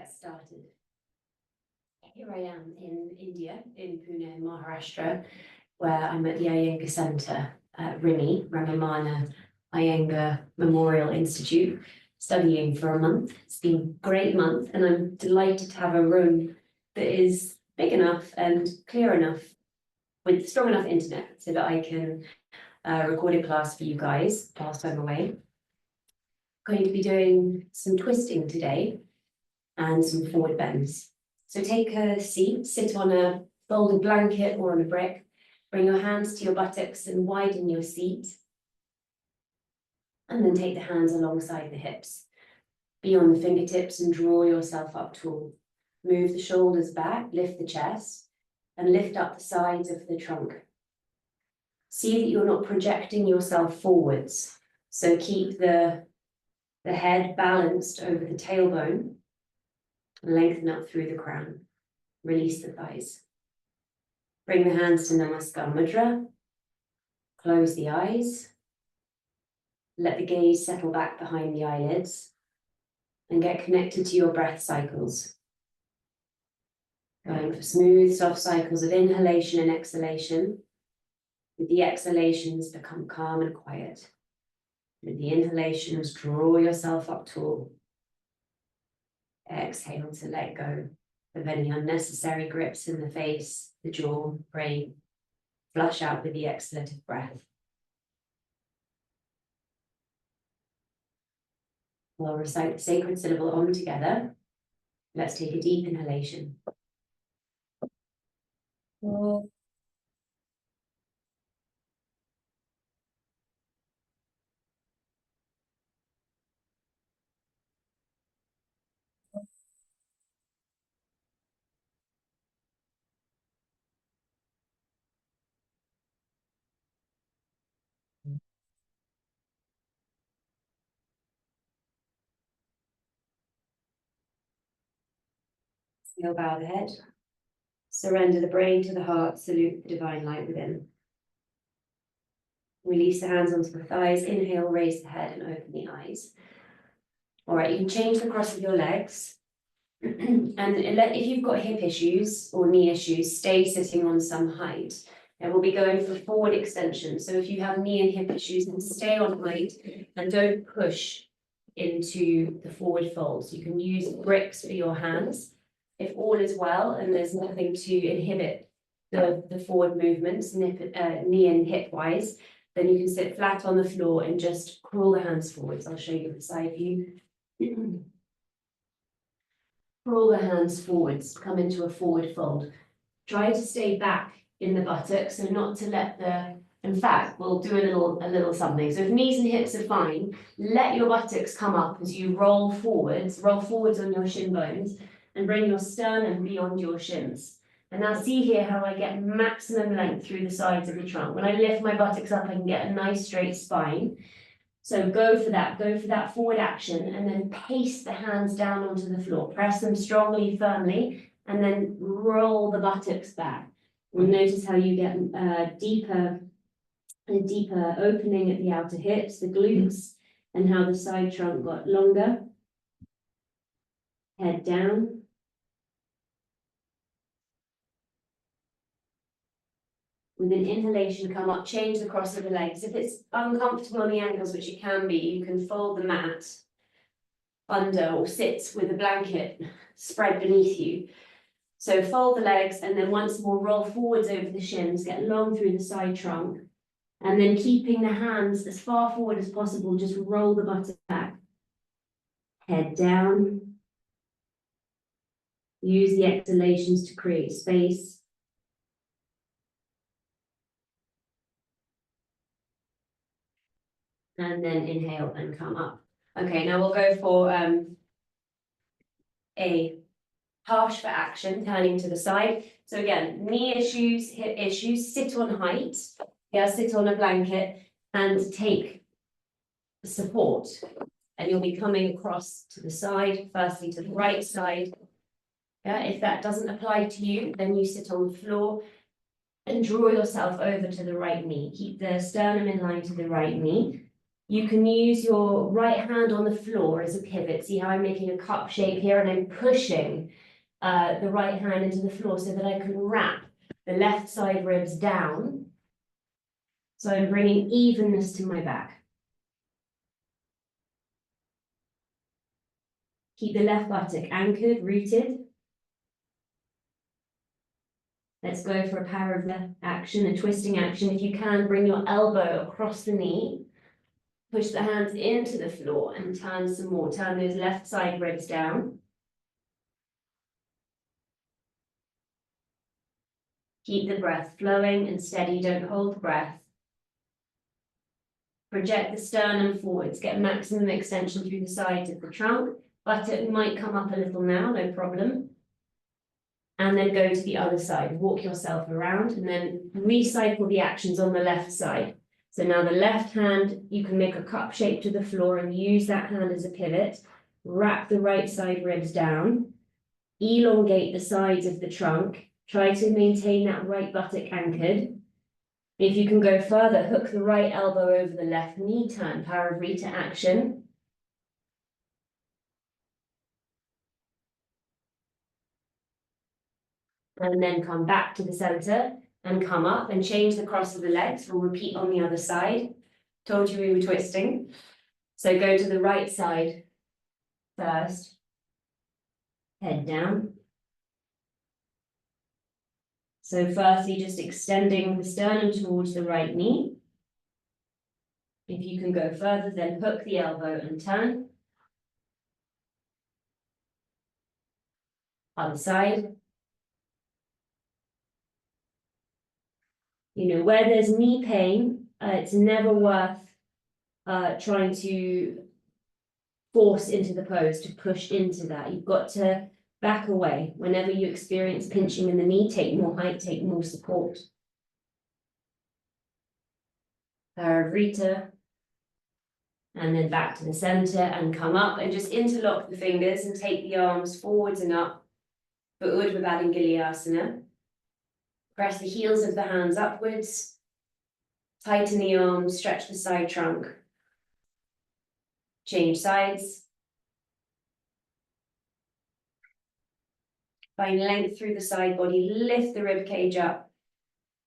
get started. Here I am in India, in Pune, Maharashtra, where I'm at the Iyengar Centre at Ramamana Iyengar Memorial Institute, studying for a month. It's been a great month, and I'm delighted to have a room that is big enough and clear enough with strong enough internet so that I can record a class for you guys whilst I'm away. I'm going to be doing some twisting today and some forward bends. So take a seat, sit on a folded blanket or on a brick, bring your hands to your buttocks and widen your seat. And then take the hands alongside the hips. Be on the fingertips and draw yourself up tall. Move the shoulders back, lift the chest, and lift up the sides of the trunk. See that you're not projecting yourself forwards. So keep the head balanced over the tailbone. Lengthen up through the crown. Release the thighs. Bring the hands to Namaste Mudra. Close the eyes. Let the gaze settle back behind the eyelids. And get connected to your breath cycles. Going for smooth, soft cycles of inhalation and exhalation. With the exhalations, become calm and quiet. With the inhalations, draw yourself up tall. Exhale to let go of any unnecessary grips in the face, the jaw, brain. Flush out with the exhalative breath. We'll recite the sacred syllable Om together. Let's take a deep inhalation. Om. You'll bow the head. Surrender the brain to the heart. Salute the divine light within. Release the hands onto the thighs. Inhale, raise the head and open the eyes. All right, you can change the cross of your legs. And if you've got hip issues or knee issues, stay sitting on some height. And we'll be going for forward extension. So if you have knee and hip issues, then stay on height and don't push into the forward folds. You can use bricks for your hands. If all is well and there's nothing to inhibit the forward movements, knee and hip wise, then you can sit flat on the floor and just crawl the hands forwards. I'll show you the side view. Crawl the hands forwards, come into a forward fold. Try to stay back in the buttocks, so not to let in fact, we'll do a little something. So if knees and hips are fine, let your buttocks come up as you roll forwards on your shin bones, and bring your sternum beyond your shins. And now see here how I get maximum length through the sides of the trunk. When I lift my buttocks up, I can get a nice straight spine. So go for that forward action, and then paste the hands down onto the floor. Press them strongly, firmly, and then roll the buttocks back. And notice how you get a deeper opening at the outer hips, the glutes, and how the side trunk got longer. Head down. With an inhalation, come up, change the cross of the legs. If it's uncomfortable on the ankles, which it can be, you can fold the mat under or sit with a blanket spread beneath you. So fold the legs and then once more roll forwards over the shins, get long through the side trunk. And then keeping the hands as far forward as possible, just roll the buttock back. Head down. Use the exhalations to create space. And then inhale and come up. Okay, now we'll go for a harsh for action, turning to the side. So again, knee issues, hip issues, sit on height. Yeah, sit on a blanket and take support. And you'll be coming across to the side, firstly to the right side. Yeah, if that doesn't apply to you, then you sit on the floor and draw yourself over to the right knee. Keep the sternum in line to the right knee. You can use your right hand on the floor as a pivot. See how I'm making a cup shape here, and I'm pushing the right hand into the floor so that I can wrap the left side ribs down. So I'm bringing evenness to my back. Keep the left buttock anchored, rooted. Let's go for a power of left action, a twisting action. If you can, bring your elbow across the knee. Push the hands into the floor and turn some more. Turn those left side ribs down. Keep the breath flowing and steady. Don't hold the breath. Project the sternum forwards. Get maximum extension through the sides of the trunk. Buttock might come up a little now, no problem. And then go to the other side. Walk yourself around and then recycle the actions on the left side. So now the left hand, you can make a cup shape to the floor and use that hand as a pivot. Wrap the right side ribs down. Elongate the sides of the trunk. Try to maintain that right buttock anchored. If you can go further, hook the right elbow over the left knee, turn, power of Rita action. And then come back to the center and come up and change the cross of the legs. We'll repeat on the other side. Told you we were twisting. So go to the right side first. Head down. So firstly, just extending the sternum towards the right knee. If you can go further, then hook the elbow and turn. Other side. You know, where there's knee pain, it's never worth trying to force into the pose, to push into that. You've got to back away. Whenever you experience pinching in the knee, take more height, take more support. Rita. And then back to the center and come up and just interlock the fingers and take the arms forwards and up for Urdhva Asana. Press the heels of the hands upwards. Tighten the arms, stretch the side trunk. Change sides. Find length through the side body, lift the rib cage up.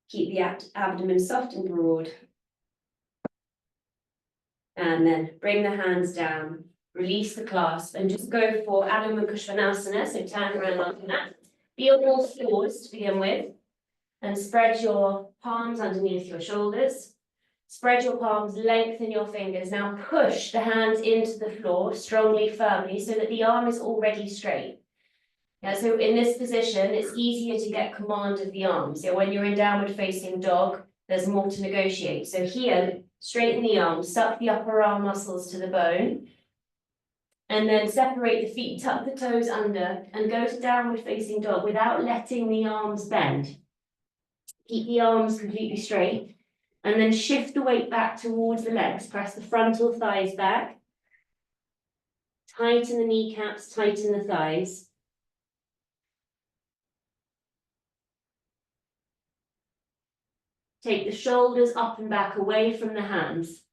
Keep the abdomen soft and broad. And then bring the hands down, release the clasp, and just go for Adho Mukha Svanasana, so turn around on that. Be on all fours to begin with, and spread your palms underneath your shoulders. Spread your palms, lengthen your fingers. Now push the hands into the floor strongly, firmly, so that the arm is already straight. Now, so in this position, it's easier to get command of the arms. So when you're in downward facing dog, there's more to negotiate. So here, straighten the arms, suck the upper arm muscles to the bone, and then separate the feet, tuck the toes under, and go to downward facing dog without letting the arms bend. Keep the arms completely straight, and then shift the weight back towards the legs. Press the frontal thighs back. Tighten the kneecaps, tighten the thighs. Take the shoulders up and back away from the hands.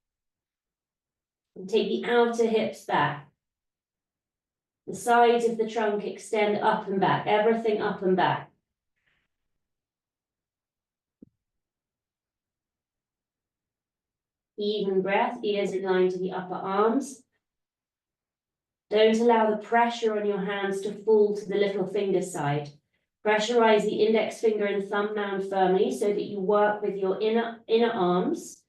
And take the outer hips back. The sides of the trunk extend up and back, everything up and back. Even breath, ears in line to the upper arms. Don't allow the pressure on your hands to fall to the little finger side. Pressurize the index finger and thumb mound firmly so that you work with your inner arms.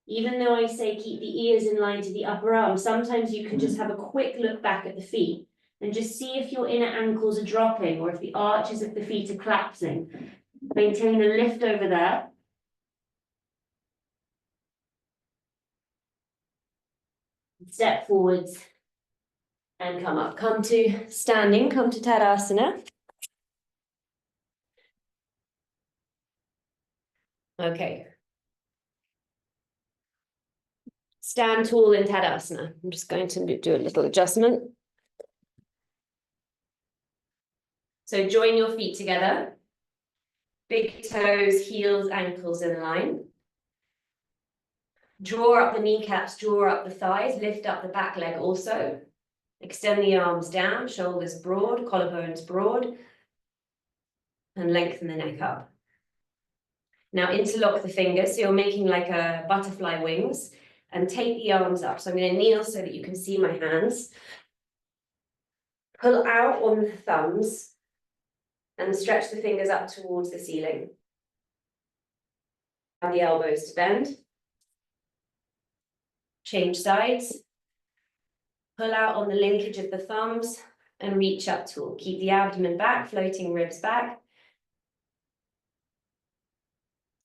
Even though I say keep the ears in line to the upper arms, sometimes you can just have a quick look back at the feet and just see if your inner ankles are dropping or if the arches of the feet are collapsing. Maintain a lift over there. Step forwards and come up. Come to standing, come to Tadasana. Okay. Stand tall in Tadasana. I'm just going to do a little adjustment. So join your feet together. Big toes, heels, ankles in line. Draw up the kneecaps, draw up the thighs, lift up the back leg also. Extend the arms down, shoulders broad, collarbones broad, and lengthen the neck up. Now interlock the fingers, so you're making like a butterfly wings, and take the arms up. So I'm going to kneel so that you can see my hands. Pull out on the thumbs and stretch the fingers up towards the ceiling. Allow the elbows to bend. Change sides. Pull out on the linkage of the thumbs and reach up tall. Keep the abdomen back, floating ribs back.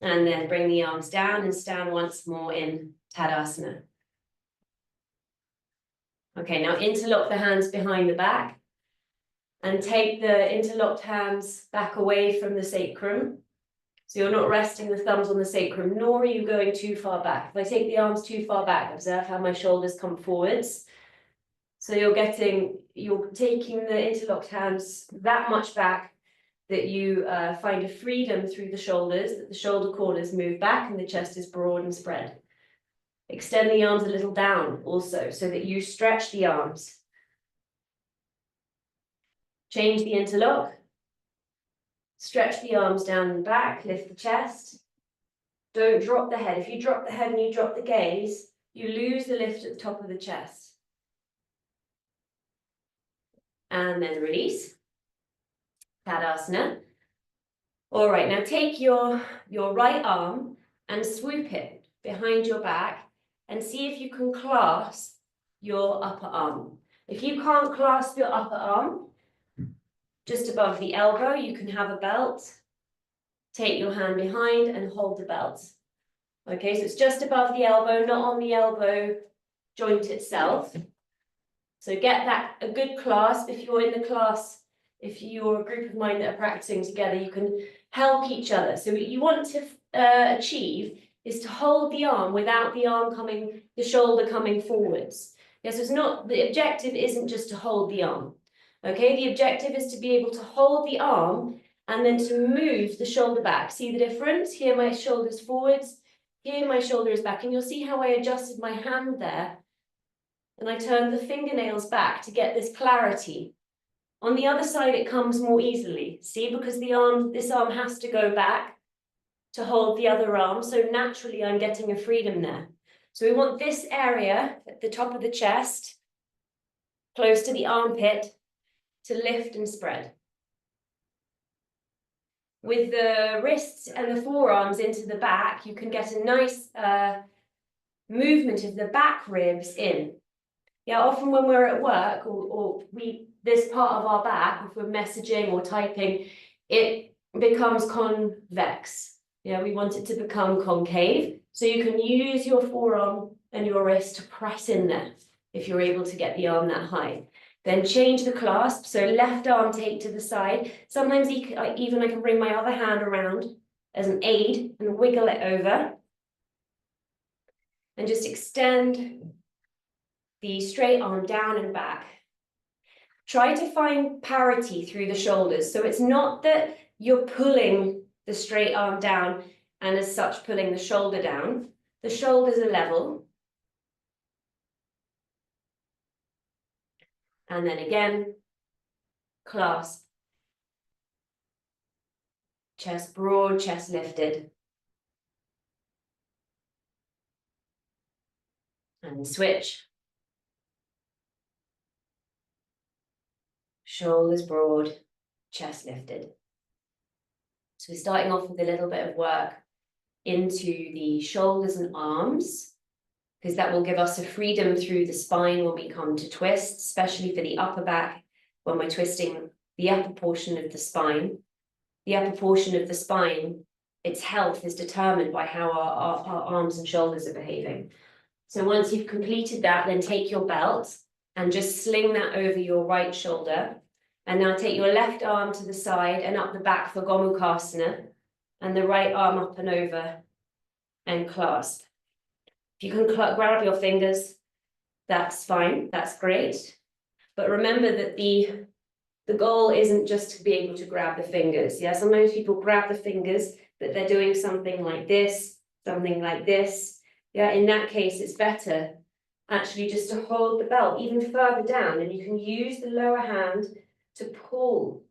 And then bring the arms down and stand once more in Tadasana. Okay, now interlock the hands behind the back and take the interlocked hands back away from the sacrum. So you're not resting the thumbs on the sacrum, nor are you going too far back. If I take the arms too far back, observe how my shoulders come forwards. So you're taking the interlocked hands that much back that you find a freedom through the shoulders, that the shoulder corners move back and the chest is broad and spread. Extend the arms a little down also, so that you stretch the arms. Change the interlock. Stretch the arms down and back, lift the chest. Don't drop the head. If you drop the head and you drop the gaze, you lose the lift at the top of the chest. And then release. Tadasana. All right, now take your right arm and swoop it behind your back and see if you can clasp your upper arm. If you can't clasp your upper arm, just above the elbow, you can have a belt. Take your hand behind and hold the belt. Okay, so it's just above the elbow, not on the elbow joint itself. So get that, a good clasp. If you're in the class, if you're a group of mine that are practicing together, you can help each other. So what you want to achieve is to hold the arm without the shoulder coming forwards. Yes, it's not, the objective isn't just to hold the arm. Okay, the objective is to be able to hold the arm and then to move the shoulder back. See the difference? Here my shoulder's forwards, here my shoulder is back. And you'll see how I adjusted my hand there. And I turned the fingernails back to get this clarity. On the other side, it comes more easily. See, because this arm has to go back to hold the other arm. So naturally, I'm getting a freedom there. So we want this area at the top of the chest, close to the armpit, to lift and spread. With the wrists and the forearms into the back, you can get a nice movement of the back ribs in. Yeah, often when we're at work or this part of our back, if we're messaging or typing, it becomes convex. Yeah, we want it to become concave. So you can use your forearm and your wrist to press in there if you're able to get the arm that high. Then change the clasp, so left arm take to the side. Sometimes even I can bring my other hand around as an aid and wiggle it over. And just extend the straight arm down and back. Try to find parity through the shoulders. So it's not that you're pulling the straight arm down and as such pulling the shoulder down. The shoulders are level. And then again, clasp. Chest broad, chest lifted. And switch. Shoulders broad, chest lifted. So we're starting off with a little bit of work into the shoulders and arms, because that will give us a freedom through the spine when we come to twist, especially for the upper back, when we're twisting the upper portion of the spine. The upper portion of the spine, its health is determined by how our arms and shoulders are behaving. So once you've completed that, then take your belt and just sling that over your right shoulder. And now take your left arm to the side and up the back for Gomukhasana, and the right arm up and over and clasp. If you can grab your fingers, that's fine, that's great. But remember that the goal isn't just to be able to grab the fingers. Yeah, sometimes people grab the fingers, but they're doing something like this, Yeah, in that case, it's better actually just to hold the belt even further down, and you can use the lower hand to pull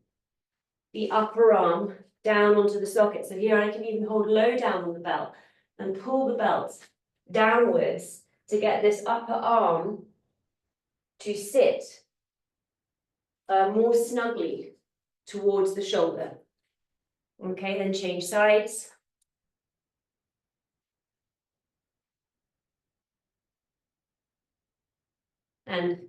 the upper arm down onto the socket. So here I can even hold low down on the belt and pull the belt downwards to get this upper arm to sit more snugly towards the shoulder. Okay, then change sides. And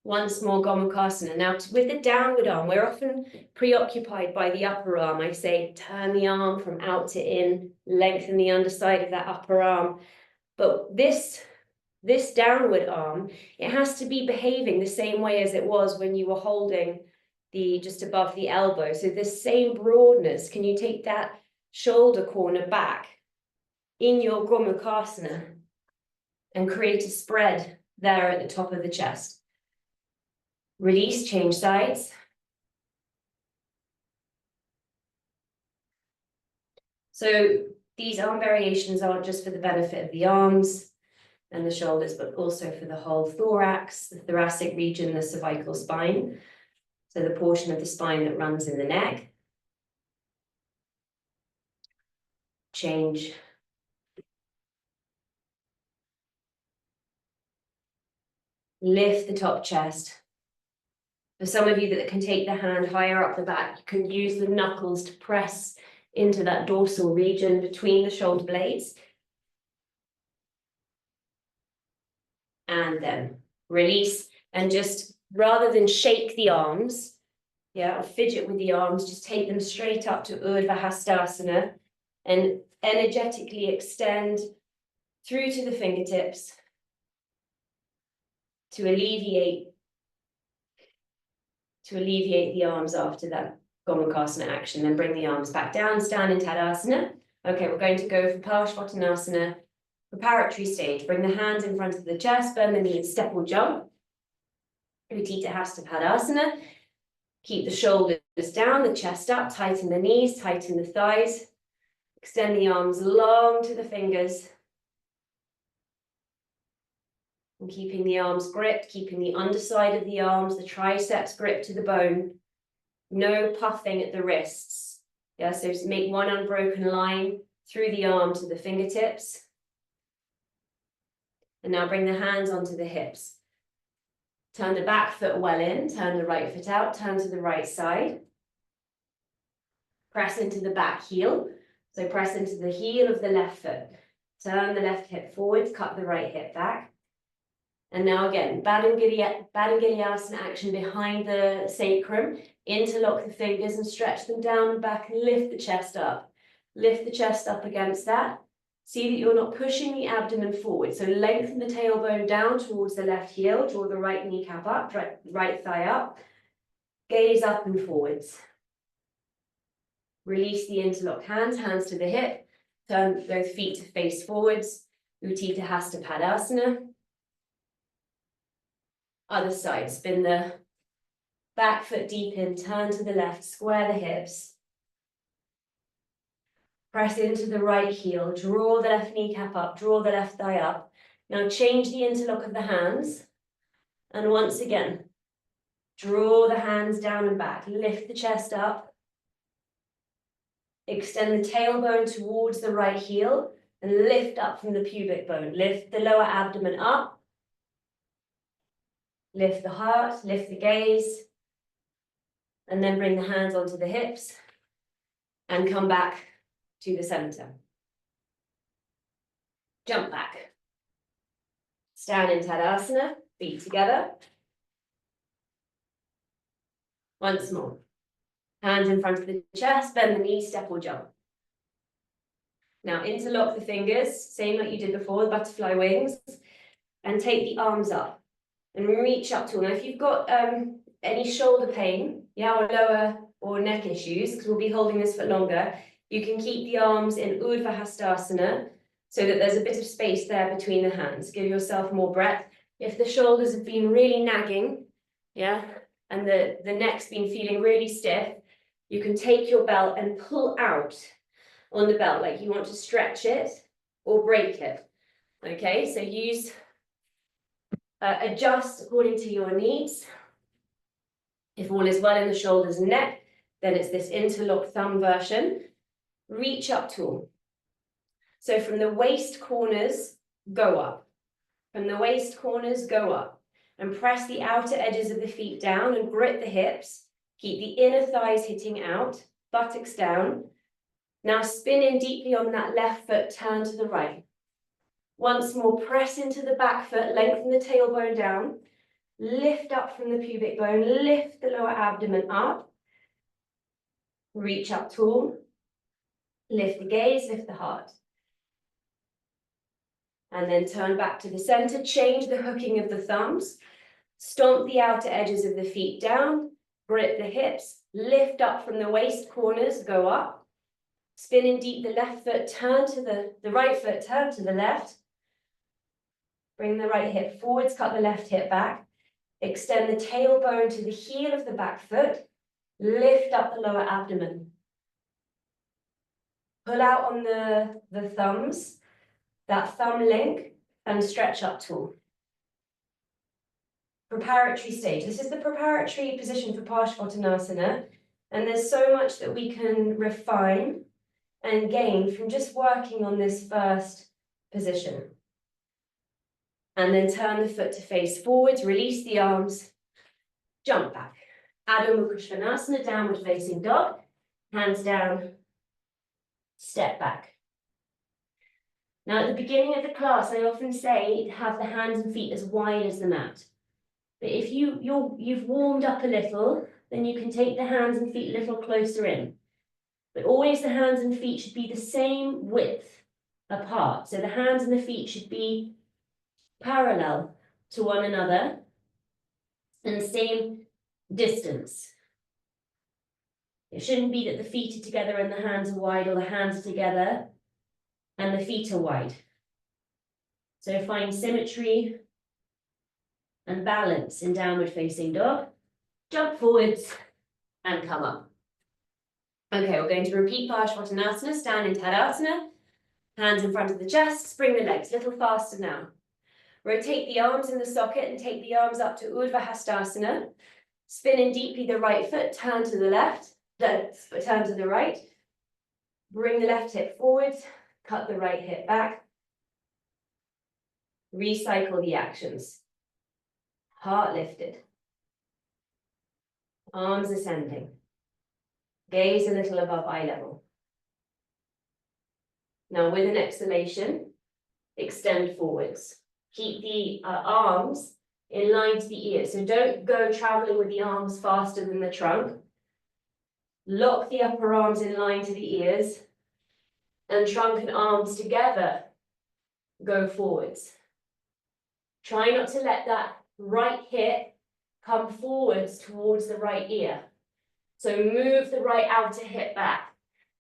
once more, Gomukhasana. Now, with the downward arm, we're often preoccupied by the upper arm. I say, turn the arm from out to in, lengthen the underside of that upper arm. But this downward arm, it has to be behaving the same way as it was when you were holding the just above the elbow. So this same broadness, can you take that shoulder corner back in your Gomukhasana and create a spread there at the top of the chest? Release, change sides. So these arm variations aren't just for the benefit of the arms and the shoulders, but also for the whole thorax, the thoracic region, the cervical spine. So the portion of the spine that runs in the neck. Change. Lift the top chest. For some of you that can take the hand higher up the back, you can use the knuckles to press into that dorsal region between the shoulder blades. And then release, and just rather than shake the arms, or fidget with the arms, just take them straight up to Urdhva Hastasana and energetically extend through to the fingertips to alleviate the arms after that Gomukhasana action. Then bring the arms back down, stand in Tadasana. Okay, we're going to go for Parshvottanasana, preparatory stage. Bring the hands in front of the chest, bend the knees, step or jump. Utthita Hasta Padasana. Keep the shoulders down, the chest up, tighten the knees, tighten the thighs. Extend the arms long to the fingers. And keeping the arms gripped, keeping the underside of the arms, the triceps gripped to the bone. No puffing at the wrists. Yeah, so just make one unbroken line through the arm to the fingertips. And now bring the hands onto the hips. Turn the back foot well in, turn the right foot out, turn to the right side. Press into the back heel. So press into the heel of the left foot. Turn the left hip forwards, cut the right hip back. And now again, Badangiryasana action behind the sacrum. Interlock the fingers and stretch them down and back and lift the chest up. Lift the chest up against that. See that you're not pushing the abdomen forward. So lengthen the tailbone down towards the left heel. Draw the right kneecap up, right thigh up. Gaze up and forwards. Release the interlocked hands, hands to the hip. Turn both feet to face forwards. Utthita Hasta Padasana. Other side, spin the back foot deep in, turn to the left, square the hips. Press into the right heel, draw the left kneecap up, draw the left thigh up. Now change the interlock of the hands. And once again, draw the hands down and back, lift the chest up. Extend the tailbone towards the right heel and lift up from the pubic bone. Lift the lower abdomen up. Lift the heart, lift the gaze. And then bring the hands onto the hips and come back to the center. Jump back. Stand in Tadasana, feet together. Once more. Hands in front of the chest, bend the knees, step or jump. Now interlock the fingers, same like you did before, the butterfly wings, and take the arms up and reach up to. Now if you've got any shoulder pain, or lower or neck issues, because we'll be holding this for longer, you can keep the arms in Urdhva Hastasana so that there's a bit of space there between the hands. Give yourself more breath. If the shoulders have been really nagging, and the neck's been feeling really stiff, you can take your belt and pull out on the belt like you want to stretch it or break it. Okay, so use, adjust according to your needs. If all is well in the shoulders and neck, then it's this interlocked thumb version. Reach up tall. So from the waist corners, go up. From the waist corners, go up. And press the outer edges of the feet down and grip the hips. Keep the inner thighs hitting out, buttocks down. Now spin in deeply on that left foot, turn to the right. Once more, press into the back foot, lengthen the tailbone down. Lift up from the pubic bone, lift the lower abdomen up. Reach up tall. Lift the gaze, lift the heart. And then turn back to the center, change the hooking of the thumbs. Stomp the outer edges of the feet down, grip the hips, lift up from the waist corners, go up. Spin in deep the left foot, turn to the right foot, turn to the left. Bring the right hip forwards, cut the left hip back. Extend the tailbone to the heel of the back foot. Lift up the lower abdomen. Pull out on the thumbs, that thumb link, and stretch up tall. Preparatory stage. This is the preparatory position for Parsvottanasana, and there's so much that we can refine and gain from just working on this first position. And then turn the foot to face forwards, release the arms, jump back. Adho Mukha Svanasana, downward facing dog, hands down, step back. Now at the beginning of the class, I often say have the hands and feet as wide as the mat. But if you've warmed up a little, then you can take the hands and feet a little closer in. But always the hands and feet should be the same width apart. So the hands and the feet should be parallel to one another and same distance. It shouldn't be that the feet are together and the hands are wide, or the hands are together and the feet are wide. So find symmetry and balance in downward facing dog. Jump forwards and come up. Okay, we're going to repeat Parsvottanasana, stand in Tadasana, hands in front of the chest, spring the legs, a little faster now. Rotate the arms in the socket and take the arms up to Urdhva Hastasana. Spin in deeply the right foot, turn to the left, turn to the right. Bring the left hip forwards, cut the right hip back. Recycle the actions. Heart lifted. Arms ascending. Gaze a little above eye level. Now with an exhalation, extend forwards. Keep the arms in line to the ears. So don't go traveling with the arms faster than the trunk. Lock the upper arms in line to the ears, and trunk and arms together go forwards. Try not to let that right hip come forwards towards the right ear. So move the right outer hip back.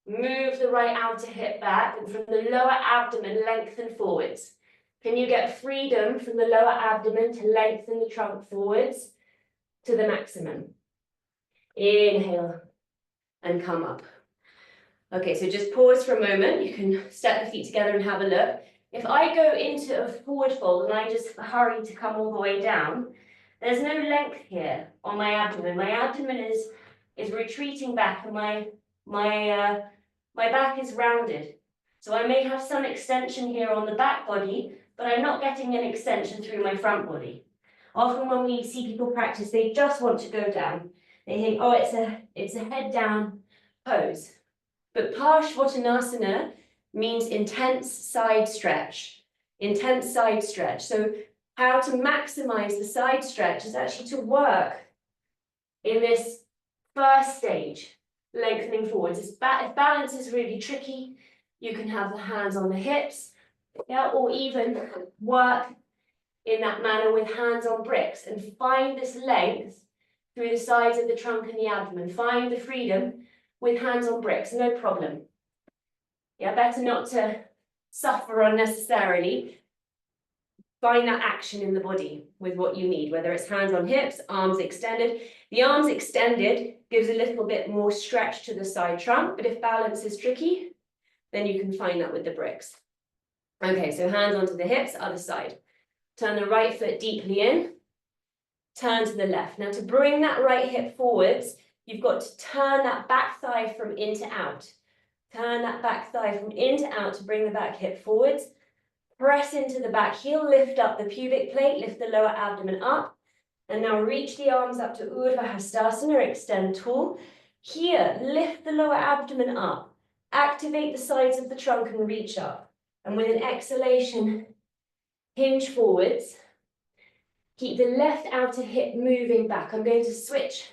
Move the right outer hip back, and from the lower abdomen, lengthen forwards. Can you get freedom from the lower abdomen to lengthen the trunk forwards to the maximum? Inhale and come up. Okay, so just pause for a moment. You can step the feet together and have a look. If I go into a forward fold and I just hurry to come all the way down, there's no length here on my abdomen. My abdomen is retreating back, and my back is rounded. So I may have some extension here on the back body, but I'm not getting an extension through my front body. Often when we see people practice, they just want to go down. They think, oh, it's a head down pose. But Parsvottanasana means intense side stretch. Intense side stretch. So how to maximize the side stretch is actually to work in this first stage, lengthening forwards. If balance is really tricky, you can have the hands on the hips, yeah, or even work in that manner with hands on bricks and find this length through the sides of the trunk and the abdomen. Find the freedom with hands on bricks, no problem. Yeah, better not to suffer unnecessarily. Find that action in the body with what you need, whether it's hands on hips, arms extended. The arms extended gives a little bit more stretch to the side trunk, but if balance is tricky, then you can find that with the bricks. Okay, so hands onto the hips, other side. Turn the right foot deeply in, turn to the left. Now to bring that right hip forwards, you've got to turn that back thigh from in to out. Turn that back thigh from in to out to bring the back hip forwards. Press into the back heel, lift up the pubic plate, lift the lower abdomen up. And now reach the arms up to Urdhva Hastasana, extend tall. Here, lift the lower abdomen up. Activate the sides of the trunk and reach up. And with an exhalation, hinge forwards. Keep the left outer hip moving back. I'm going to switch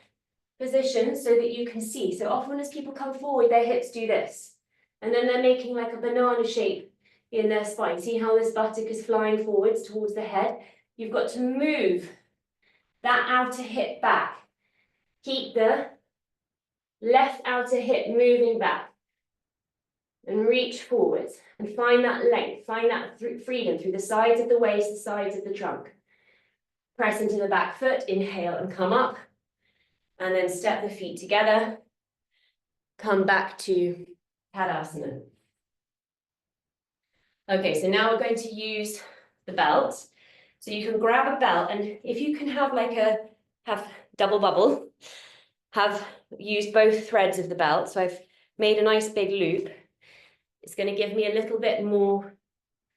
positions so that you can see. So often as people come forward, their hips do this. And then they're making like a banana shape in their spine. See how this buttock is flying forwards towards the head? You've got to move that outer hip back. Keep the left outer hip moving back. And reach forwards. And find that length. Find that freedom through the sides of the waist, the sides of the trunk. Press into the back foot. Inhale and come up. And then step the feet together. Come back to Tadasana. Okay, so now we're going to use the belt. So you can grab a belt, and if you can have have double bubble, use both threads of the belt. So I've made a nice big loop. It's going to give me a little bit more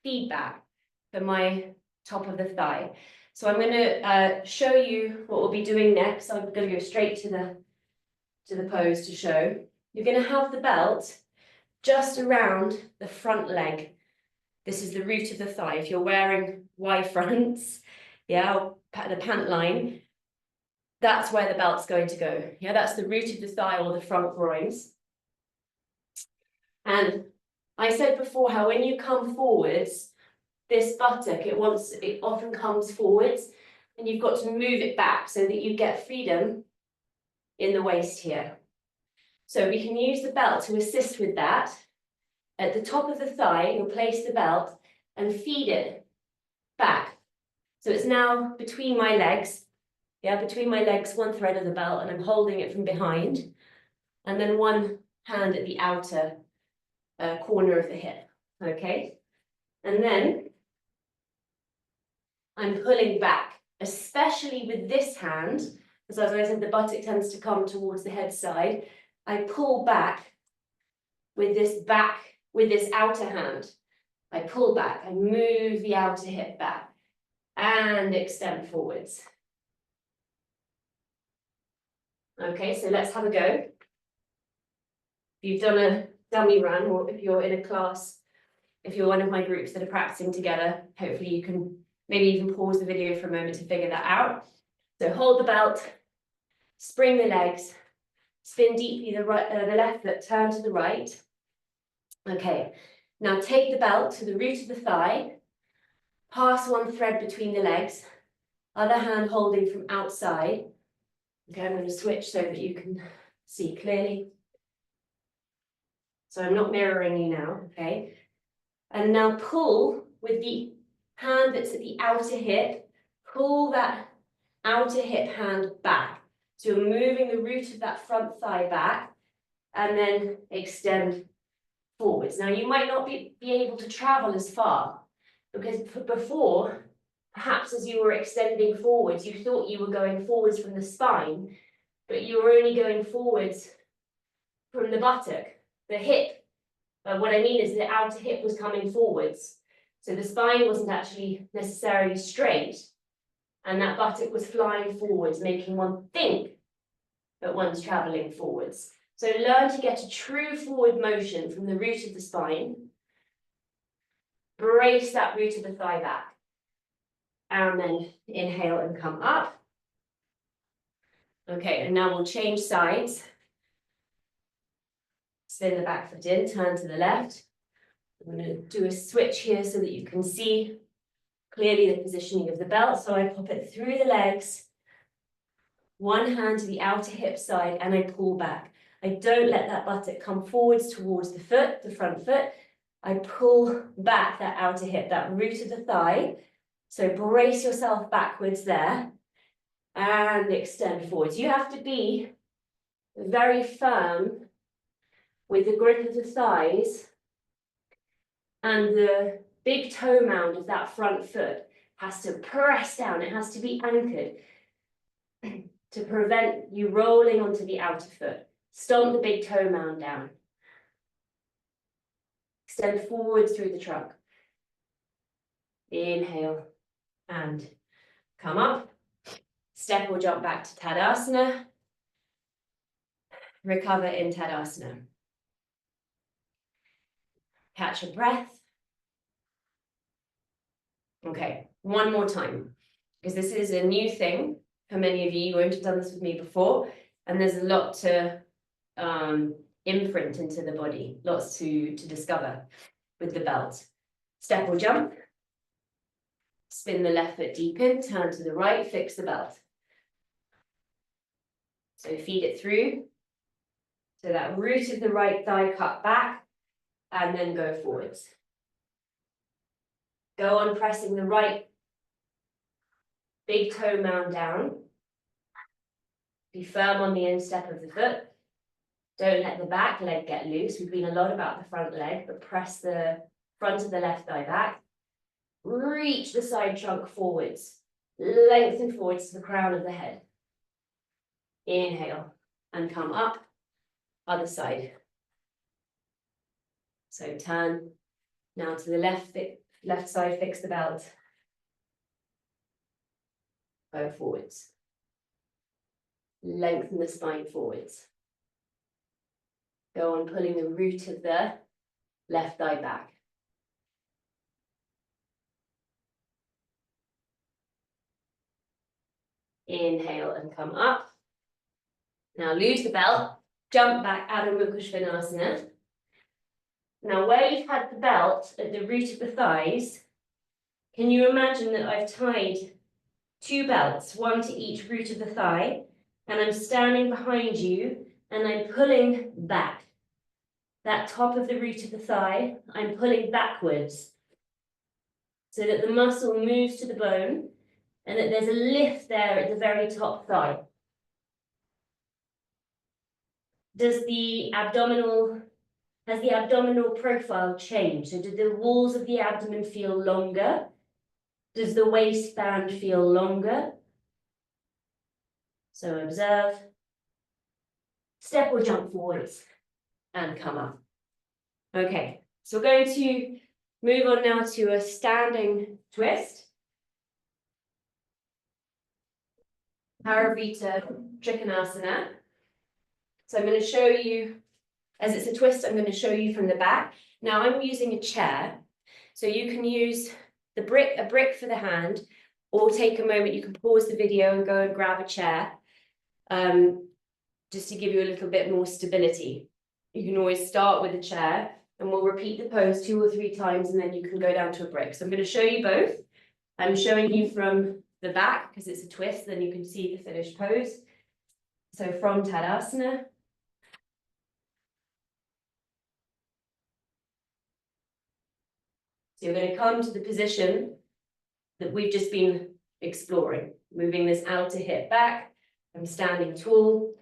feedback for my top of the thigh. So I'm going to show you what we'll be doing next. I'm going to go straight to the pose to show. You're going to have the belt just around the front leg. This is the root of the thigh. If you're wearing Y fronts, yeah, or the pant line, that's where the belt's going to go. Yeah, that's the root of the thigh or the front groins. And I said before how when you come forwards, this buttock, it often comes forwards, and you've got to move it back so that you get freedom in the waist here. So we can use the belt to assist with that. At the top of the thigh, you'll place the belt and feed it back. So it's now between my legs. Yeah, between my legs, one thread of the belt, and I'm holding it from behind. And then one hand at the outer corner of the hip. Okay? And then I'm pulling back, especially with this hand, because as I said, the buttock tends to come towards the head side. I pull back with this outer hand. I pull back, I move the outer hip back and extend forwards. Okay, so let's have a go. If you've done a dummy run, or if you're in a class, if you're one of my groups that are practicing together, hopefully you can maybe even pause the video for a moment to figure that out. So hold the belt, spring the legs, spin deeply the left foot, turn to the right. Okay, now take the belt to the root of the thigh, pass one thread between the legs, other hand holding from outside. Okay, I'm going to switch so that you can see clearly. So I'm not mirroring you now, okay? And now pull with the hand that's at the outer hip, pull that outer hip hand back. So you're moving the root of that front thigh back and then extend forwards. Now you might not be able to travel as far because before, perhaps as you were extending forwards, you thought you were going forwards from the spine, but you were only going forwards from the buttock, the hip. What I mean is the outer hip was coming forwards. So the spine wasn't actually necessarily straight, and that buttock was flying forwards, making one think that one's traveling forwards. So learn to get a true forward motion from the root of the spine. Brace that root of the thigh back. And then inhale and come up. Okay, and now we'll change sides. Spin the back foot in, turn to the left. I'm going to do a switch here so that you can see clearly the positioning of the belt. So I pop it through the legs, one hand to the outer hip side, and I pull back. I don't let that buttock come forwards towards the foot, the front foot. I pull back that outer hip, that root of the thigh. So brace yourself backwards there and extend forwards. You have to be very firm with the grip of the thighs and the big toe mound of that front foot has to press down. It has to be anchored to prevent you rolling onto the outer foot. Stomp the big toe mound down. Extend forwards through the trunk. Inhale and come up. Step or jump back to Tadasana. Recover in Tadasana. Catch a breath. Okay, one more time, because this is a new thing for many of you. You won't have done this with me before, and there's a lot to imprint into the body, lots to discover with the belt. Step or jump. Spin the left foot deep in, turn to the right, fix the belt. So feed it through. So that root of the right thigh cut back, and then go forwards. Go on pressing the right big toe mound down. Be firm on the instep of the foot. Don't let the back leg get loose. We've been a lot about the front leg, but press the front of the left thigh back. Reach the side trunk forwards. Lengthen forwards to the crown of the head. Inhale and come up. Other side. So turn now to the left side, fix the belt. Go forwards. Lengthen the spine forwards. Go on pulling the root of the left thigh back. Inhale and come up. Now lose the belt. Jump back out of Mukha Svanasana. Now where you've had the belt at the root of the thighs, can you imagine that I've tied two belts, one to each root of the thigh, and I'm standing behind you and I'm pulling back. That top of the root of the thigh, I'm pulling backwards so that the muscle moves to the bone and that there's a lift there at the very top thigh. Has the abdominal profile changed? So do the walls of the abdomen feel longer? Does the waistband feel longer? So observe. Step or jump forwards and come up. Okay, so we're going to move on now to a standing twist. Paravita Trikonasana. So I'm going to show you, as it's a twist, I'm going to show you from the back. Now I'm using a chair, so you can use a brick for the hand, or take a moment, you can pause the video and go and grab a chair, just to give you a little bit more stability. You can always start with a chair, and we'll repeat the pose 2 or 3 times, and then you can go down to a brick. So I'm going to show you both. I'm showing you from the back, because it's a twist, then you can see the finished pose. So from Tadasana. So you're going to come to the position that we've just been exploring, moving this outer hip back. I'm standing tall.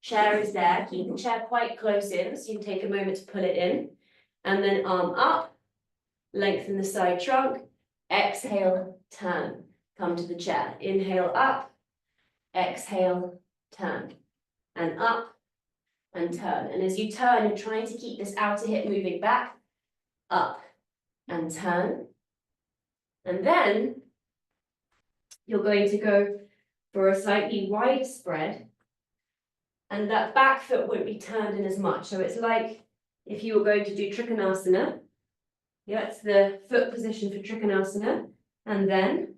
Chair is there. Keep the chair quite close in, so you can take a moment to pull it in. And then arm up, lengthen the side trunk. Exhale, turn. Come to the chair. Inhale up, exhale, turn. And up and turn. And as you turn, you're trying to keep this outer hip moving back, up and turn. And then you're going to go for a slightly wide spread, and that back foot won't be turned in as much. So it's like if you were going to do Trikonasana. Yeah, it's the foot position for Trikonasana. And then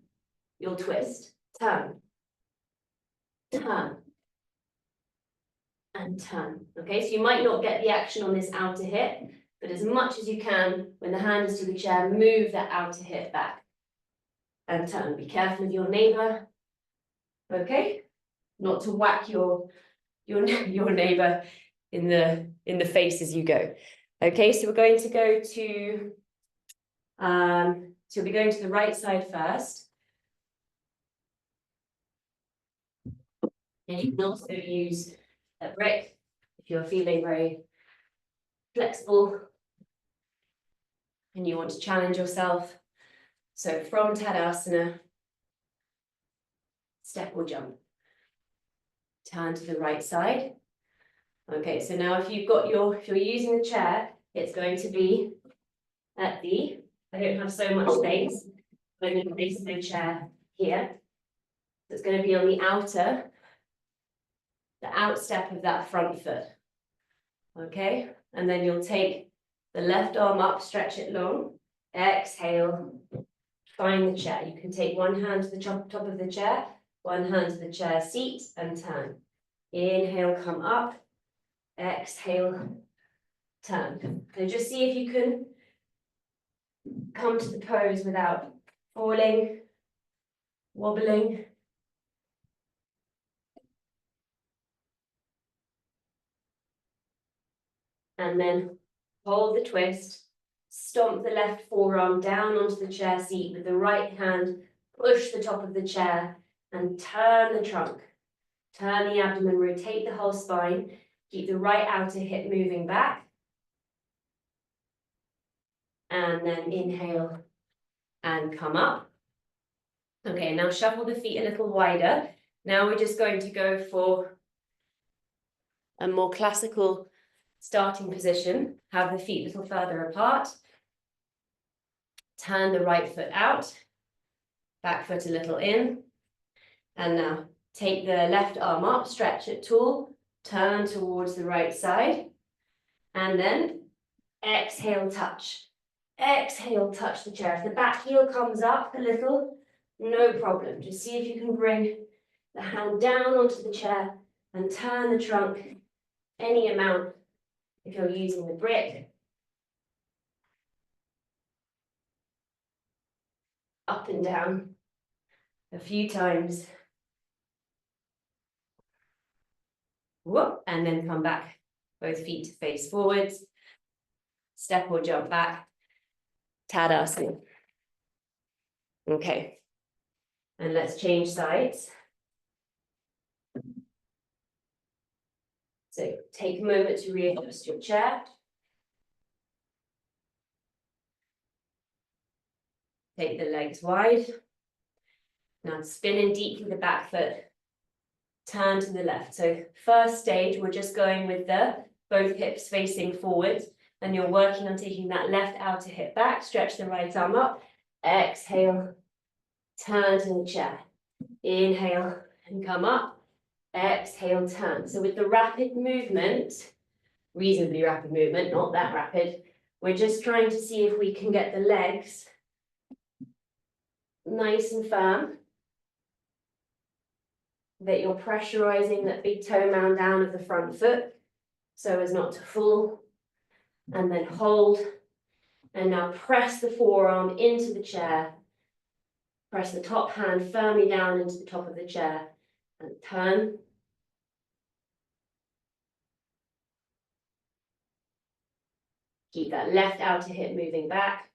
you'll twist, turn, turn, and turn. Okay, so you might not get the action on this outer hip, but as much as you can, when the hand is to the chair, move that outer hip back and turn. Be careful of your neighbor. Okay, not to whack your neighbor in the face as you go. Okay, so we're going to go to so we'll be going to the right side first. And you can also use a brick if you're feeling very flexible. and you want to challenge yourself. So from Tadasana, step or jump. Turn to the right side. Okay, so now if you're using the chair, it's going to be at the, I don't have so much space, I'm going to place the chair here. So it's going to be on the outstep of that front foot. Okay, and then you'll take the left arm up, stretch it long, exhale, find the chair. You can take one hand to the top of the chair, one hand to the chair seat, and turn. Inhale, come up, exhale, turn. So just see if you can come to the pose without falling, wobbling. And then hold the twist, stomp the left forearm down onto the chair seat with the right hand, push the top of the chair and turn the trunk. Turn the abdomen, rotate the whole spine, keep the right outer hip moving back. And then inhale and come up. Okay, now shuffle the feet a little wider. Now we're just going to go for a more classical starting position. Have the feet a little further apart. Turn the right foot out, back foot a little in. And now take the left arm up, stretch it tall, turn towards the right side. And then exhale, touch. Exhale, touch the chair. If the back heel comes up a little, no problem. Just see if you can bring the hand down onto the chair and turn the trunk any amount if you're using the brick. Up and down a few times. Whoop, and then come back, both feet to face forwards. Step or jump back. Tadasana. Okay. And let's change sides. So take a moment to readjust your chair. Take the legs wide. Now spin in deep with the back foot. Turn to the left. So first stage, we're just going with both hips facing forwards. And you're working on taking that left outer hip back. Stretch the right arm up. Exhale. Turn to the chair. Inhale and come up. Exhale, turn. So with the rapid movement, reasonably rapid movement, not that rapid, we're just trying to see if we can get the legs nice and firm, that you're pressurizing that big toe mound down of the front foot so as not to fall, and then hold, and now press the forearm into the chair, press the top hand firmly down into the top of the chair, and turn. Keep that left outer hip moving back.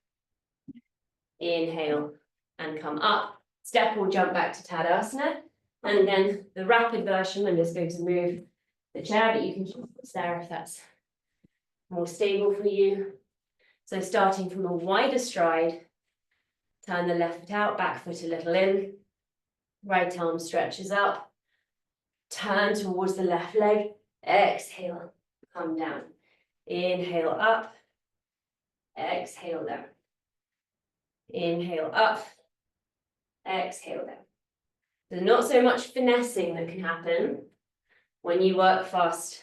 Inhale and come up. Step or jump back to Tadasana. And then the rapid version, I'm just going to move the chair, but you can keep it there if that's more stable for you. So starting from a wider stride, turn the left foot out, back foot a little in. Right arm stretches up. Turn towards the left leg. Exhale, come down. Inhale up. Exhale down. Inhale up. Exhale down. There's not so much finessing that can happen when you work fast,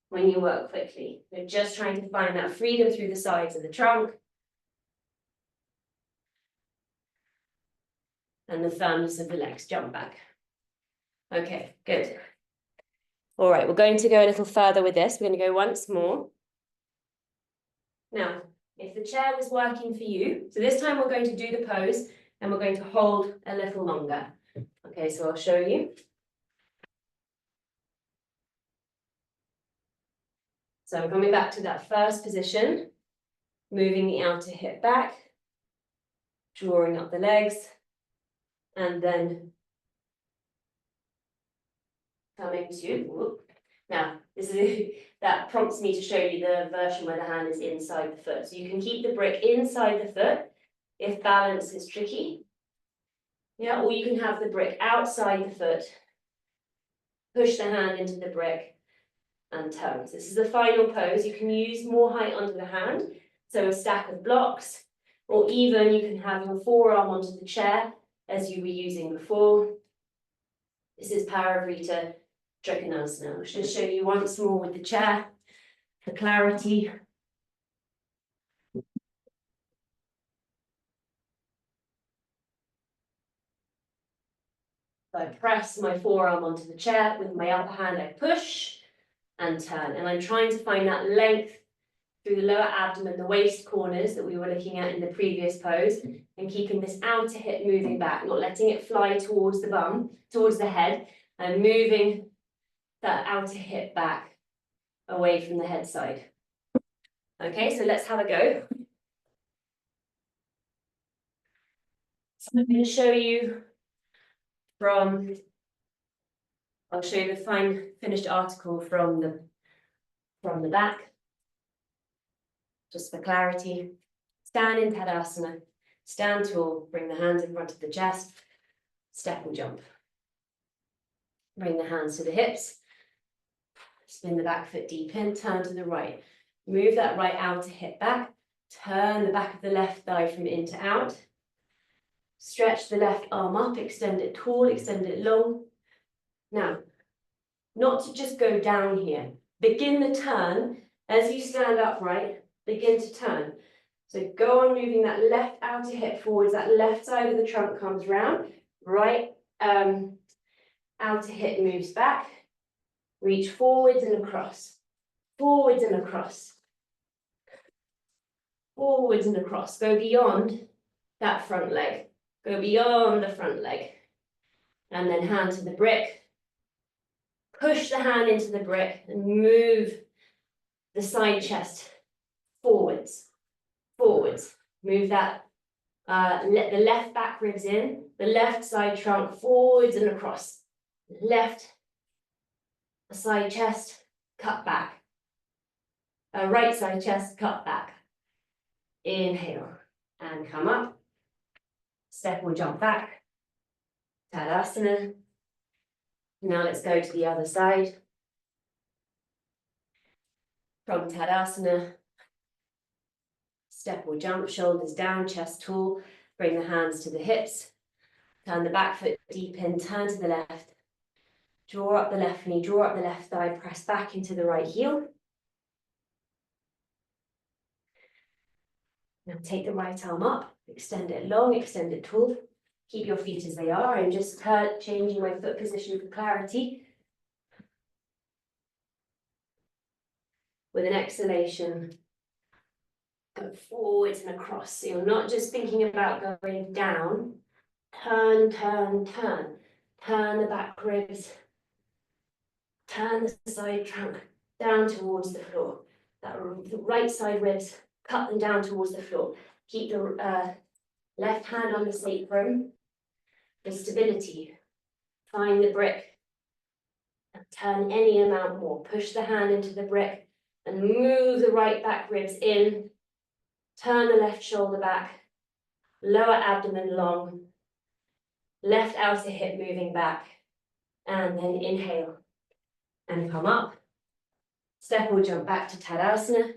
when you work quickly. We're just trying to find that freedom through the sides of the trunk and the firmness of the legs. Jump back. Okay, good. All right, we're going to go a little further with this. We're going to go once more. Now, if the chair was working for you, so this time we're going to do the pose and we're going to hold a little longer. Okay, so I'll show you. So I'm coming back to that first position, moving the outer hip back, drawing up the legs, and then coming to, now that prompts me to show you the version where the hand is inside the foot. So you can keep the brick inside the foot if balance is tricky. Yeah, or you can have the brick outside the foot, push the hand into the brick and turn. So this is the final pose. You can use more height under the hand, so a stack of blocks, or even you can have your forearm onto the chair as you were using before. This is Parivrita Trikonasana. I'll just show you once more with the chair for clarity. So I press my forearm onto the chair with my upper hand, I push and turn. And I'm trying to find that length through the lower abdomen, the waist corners that we were looking at in the previous pose, and keeping this outer hip moving back, not letting it fly towards the bum, towards the head, and moving that outer hip back away from the head side. Okay, so let's have a go. So I'm going to show you from, I'll show you the finished article from the back, just for clarity. Stand in Tadasana, stand tall, bring the hands in front of the chest, step and jump. Bring the hands to the hips, spin the back foot deep in, turn to the right. Move that right outer hip back, turn the back of the left thigh from in to out. Stretch the left arm up, extend it tall, extend it long. Now, not to just go down here. Begin the turn as you stand upright, begin to turn. So go on moving that left outer hip forwards, that left side of the trunk comes round, right outer hip moves back, reach forwards and across, forwards and across, forwards and across. Go beyond that front leg, go beyond the front leg. And then hand to the brick. Push the hand into the brick and move the side chest forwards, forwards. Move that, let the left back ribs in, the left side trunk forwards and across. Left side chest, cut back. Right side chest, cut back. Inhale and come up. Step or jump back. Tadasana. Now let's go to the other side. From Tadasana, step or jump, shoulders down, chest tall. Bring the hands to the hips. Turn the back foot deep in, turn to the left. Draw up the left knee, draw up the left thigh, press back into the right heel. Now take the right arm up, extend it long, extend it tall. Keep your feet as they are. I'm just changing my foot position for clarity. With an exhalation, go forwards and across. So you're not just thinking about going down. Turn, turn, turn. Turn the back ribs. Turn the side trunk down towards the floor. The right side ribs, cut them down towards the floor. Keep the left hand on the sacrum for stability. Find the brick. And turn any amount more. Push the hand into the brick and move the right back ribs in. Turn the left shoulder back. Lower abdomen long. Left outer hip moving back. And then inhale. And come up. Step or jump back to Tadasana.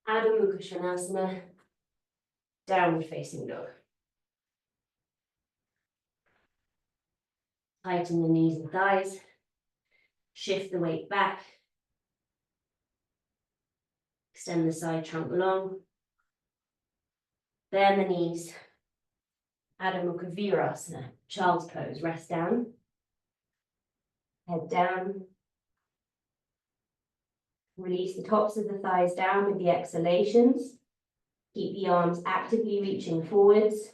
Adho Mukha Svanasana. Downward facing dog. Tighten the knees and thighs. Shift the weight back. Extend the side trunk long. Bend the knees. Adho Mukha Virasana. Child's pose. Rest down. Head down. Release the tops of the thighs down with the exhalations. Keep the arms actively reaching forwards.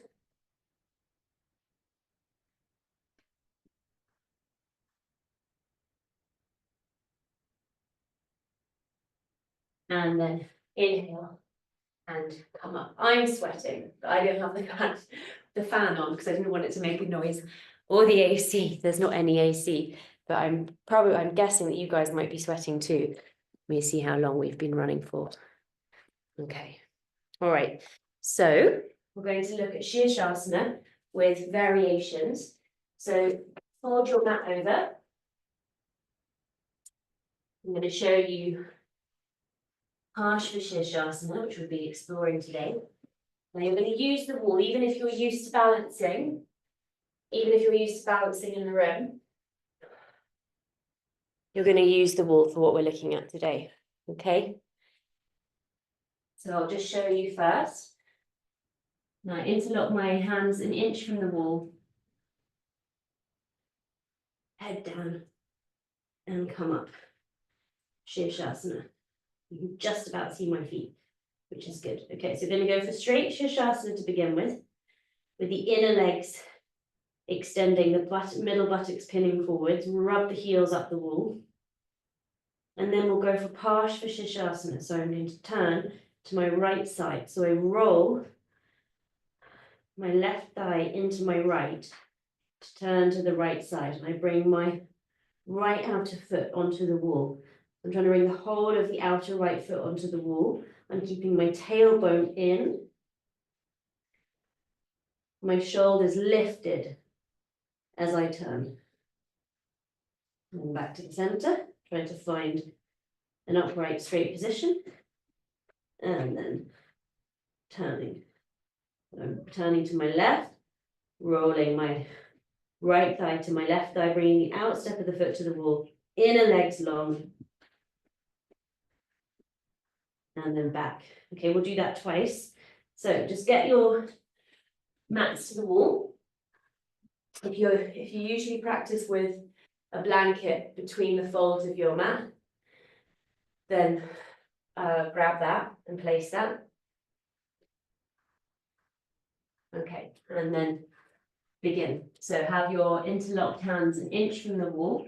And then inhale and come up. I'm sweating, but I don't have the fan on because I didn't want it to make a noise. Or the AC, there's not any AC. but I'm guessing that you guys might be sweating too. Let me see how long we've been running for. Okay. All right. So we're going to look at Shirshasana with variations. So fold your mat over. I'm going to show you Shirshasana, which we'll be exploring today. Now you're going to use the wall, even if you're used to balancing, in the room, you're going to use the wall for what we're looking at today, okay? So I'll just show you first. Now I interlock my hands an inch from the wall, head down, and come up. Shirshasana. You can just about see my feet, which is good. Okay, so we're going to go for straight Shirshasana to begin with the inner legs extending, the middle buttocks pinning forwards, rub the heels up the wall. And then we'll go for Shirshasana. So I'm going to turn to my right side. So I roll my left thigh into my right to turn to the right side. And I bring my right outer foot onto the wall. I'm trying to bring the whole of the outer right foot onto the wall. I'm keeping my tailbone in. My shoulders lifted as I turn. And back to the center. Try to find an upright, straight position. And then turning. I'm turning to my left, rolling my right thigh to my left thigh, bringing the outstep of the foot to the wall, inner legs long, and then back. Okay, we'll do that twice. So just get your mats to the wall. If you usually practice with a blanket between the folds of your mat, then grab that and place that. Okay, and then begin. So have your interlocked hands an inch from the wall.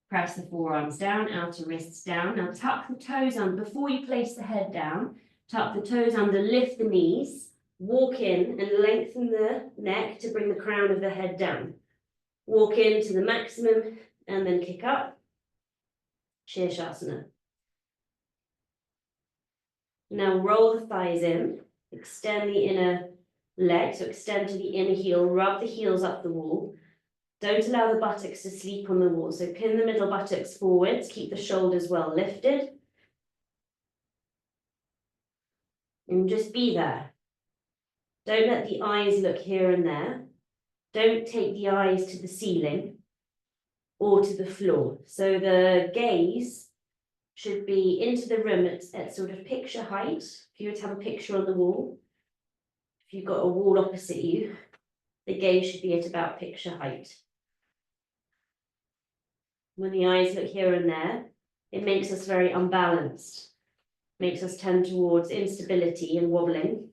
Press the forearms down, outer wrists down. Now tuck the toes under, before you place the head down, tuck the toes under, lift the knees, walk in and lengthen the neck to bring the crown of the head down. Walk in to the maximum and then kick up. Shirshasana. Now roll the thighs in, extend the inner leg, so extend to the inner heel, rub the heels up the wall. Don't allow the buttocks to sleep on the wall. So pin the middle buttocks forwards, keep the shoulders well lifted. And just be there. Don't let the eyes look here and there. Don't take the eyes to the ceiling or to the floor. So the gaze should be into the room at sort of picture height. If you were to have a picture on the wall, if you've got a wall opposite you, the gaze should be at about picture height. When the eyes look here and there, it makes us very unbalanced, makes us tend towards instability and wobbling.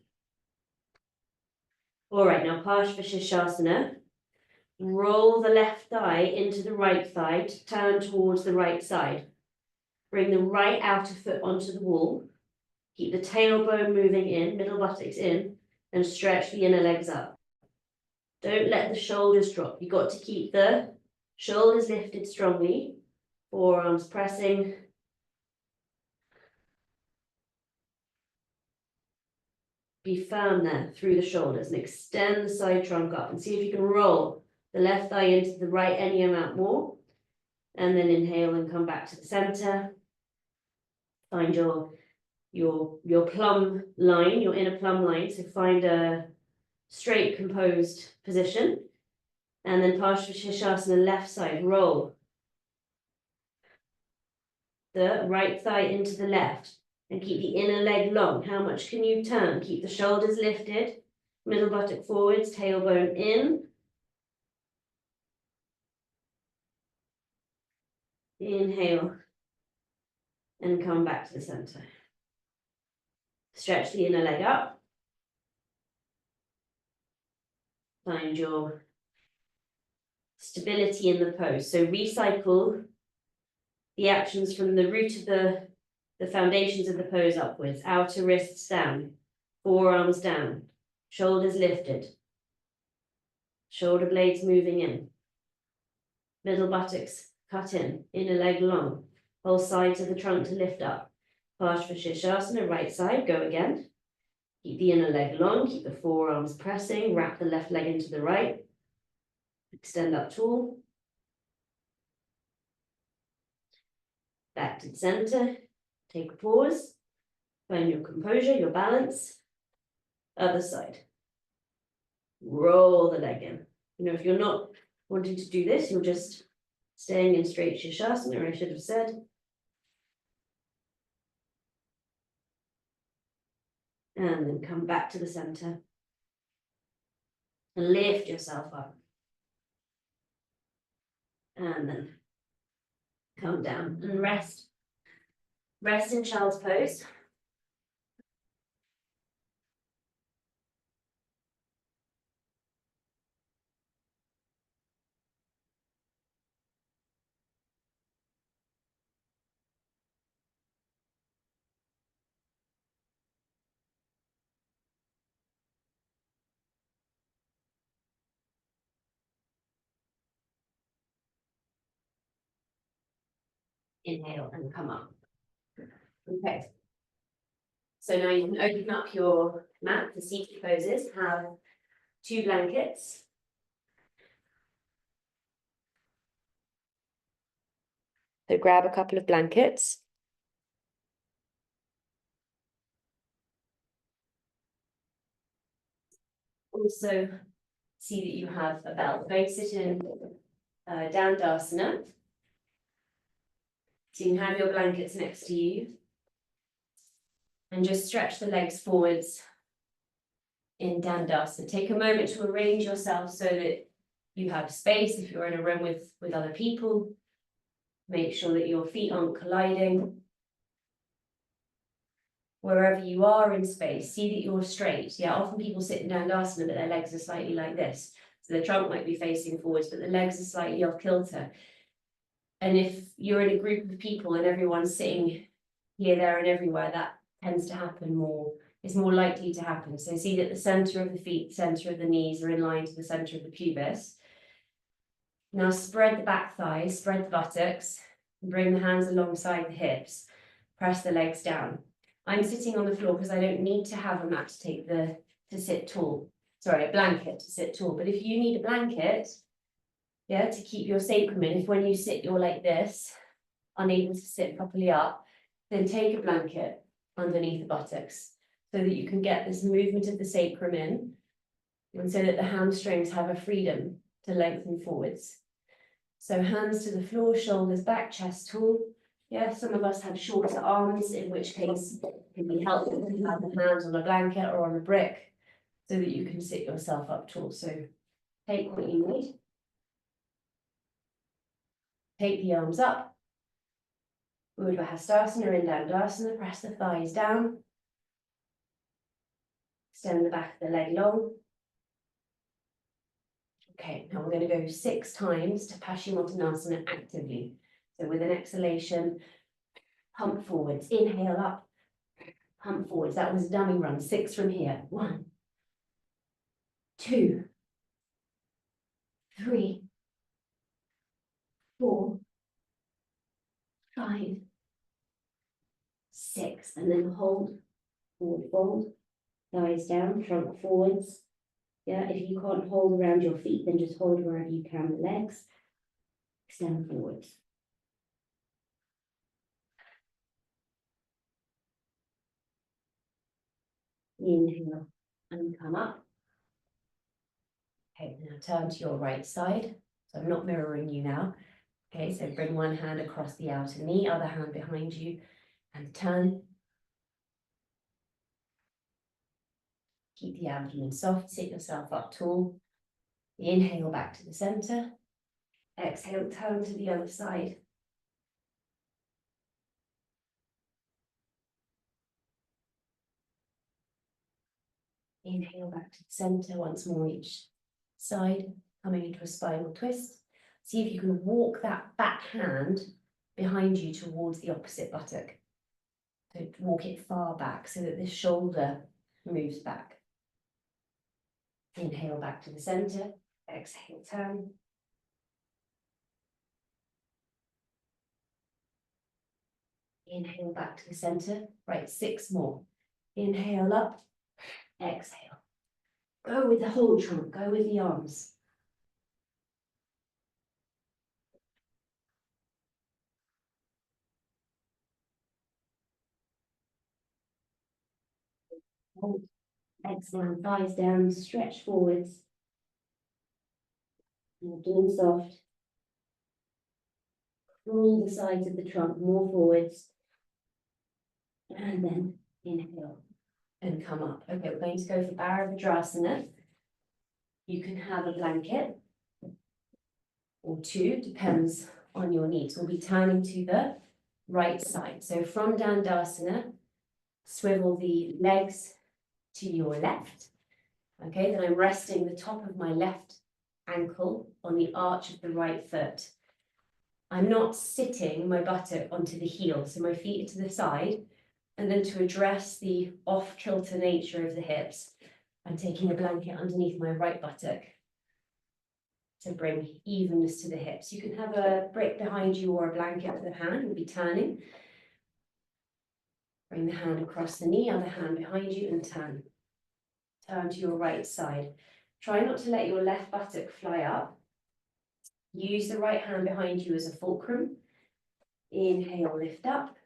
All right, now Shirshasana. Roll the left thigh into the right thigh to turn towards the right side. Bring the right outer foot onto the wall. Keep the tailbone moving in, middle buttocks in, and stretch the inner legs up. Don't let the shoulders drop. You've got to keep the shoulders lifted strongly, forearms pressing. Be firm there through the shoulders and extend the side trunk up and see if you can roll the left thigh into the right any amount more. And then inhale and come back to the center. Find your plumb line, your inner plumb line. So find a straight, composed position. And then Shirshasana, left side, roll the right thigh into the left and keep the inner leg long. How much can you turn? Keep the shoulders lifted, middle buttock forwards, tailbone in. Inhale and come back to the center. Stretch the inner leg up. Find your stability in the pose. So recycle the actions from the root of the foundations of the pose upwards. Outer wrists down, forearms down, shoulders lifted, shoulder blades moving in, middle buttocks cut in, inner leg long, whole sides of the trunk to lift up. Parshva right side, go again. Keep the inner leg long, keep the forearms pressing, wrap the left leg into the right. Extend up tall. Back to the center, take a pause, find your composure, your balance. Other side. Roll the leg in. You know, if you're not wanting to do this, you're just staying in straight Shirshasana, I should have said. And then come back to the center. And lift yourself up. And then come down and rest. Rest in child's pose. Inhale and come up. Okay. So now you can open up your mat for seated poses. Have 2 blankets. So grab a couple of blankets. Also see that you have a belt. Going to sit in Dandasana. So you can have your blankets next to you. And just stretch the legs forwards in Dandasana. Take a moment to arrange yourself so that you have space if you're in a room with other people. Make sure that your feet aren't colliding. Wherever you are in space, see that you're straight. Yeah, often people sit in Dandasana, but their legs are slightly like this. So the trunk might be facing forwards, but the legs are slightly off kilter. And if you're in a group of people and everyone's sitting here, there, and everywhere, that tends to happen more. It's more likely to happen. So see that the center of the feet, center of the knees are in line to the center of the pubis. Now spread the back thighs, spread the buttocks, and bring the hands alongside the hips. Press the legs down. I'm sitting on the floor because I don't need to have a mat to sit tall. Sorry, a blanket to sit tall. But if you need a blanket, yeah, to keep your sacrum in, if when you sit you're like this, unable to sit properly up, then take a blanket underneath the buttocks so that you can get this movement of the sacrum in, and so that the hamstrings have a freedom to lengthen forwards. So hands to the floor, shoulders back, chest tall. Yeah, some of us have shorter arms, in which case it can be helpful to have the hands on a blanket or on a brick so that you can sit yourself up tall. So take what you need. Take the arms up. Urdhva Hastasana in Dandasana, press the thighs down. Extend the back of the leg long. Okay, now we're going to go 6 times to Paschimottanasana actively. So with an exhalation, pump forwards, inhale up, pump forwards. That was a dummy run. 6 from here. 1, 2, 3, 4, 5, 6. And then hold, forward fold, thighs down, trunk forwards. Yeah, if you can't hold around your feet, then just hold wherever you can the legs. Extend forwards. Inhale and come up. Okay, now turn to your right side. So I'm not mirroring you now. Okay, so bring one hand across the outer knee, other hand behind you, and turn. Keep the abdomen soft, sit yourself up tall. Inhale back to the center. Exhale, turn to the other side. Inhale back to the center, once more each side, coming into a spinal twist. See if you can walk that back hand behind you towards the opposite buttock. So walk it far back so that this shoulder moves back. Inhale back to the center, exhale, turn. Inhale back to the center. Right, 6 more. Inhale up, exhale. Go with the whole trunk, go with the arms. Hold. Exhale, thighs down, stretch forwards. Abdomen soft. Roll the sides of the trunk more forwards. And then inhale and come up. Okay, we're going to go for Bharadvajrasana. You can have a blanket or 2, depends on your needs. We'll be turning to the right side. So from Dandasana, swivel the legs to your left. Okay, then I'm resting the top of my left ankle on the arch of the right foot. I'm not sitting my buttock onto the heel, so my feet are to the side. And then to address the off-kilter nature of the hips, I'm taking a blanket underneath my right buttock to bring evenness to the hips. You can have a brick behind you or a blanket with a hand. We'll be turning. Bring the hand across the knee, other hand behind you, and turn. Turn to your right side. Try not to let your left buttock fly up. Use the right hand behind you as a fulcrum. Inhale, lift up.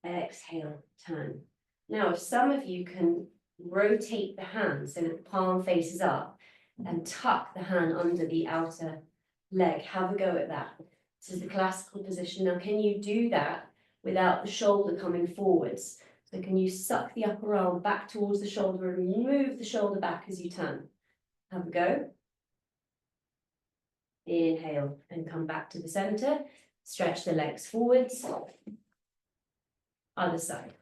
Exhale, turn. Now, if some of you can rotate the hand so that the palm faces up and tuck the hand under the outer leg, have a go at that. This is the classical position. Now, can you do that without the shoulder coming forwards? So can you suck the upper arm back towards the shoulder and move the shoulder back as you turn? Have a go. Inhale and come back to the center. Stretch the legs forwards. Other side.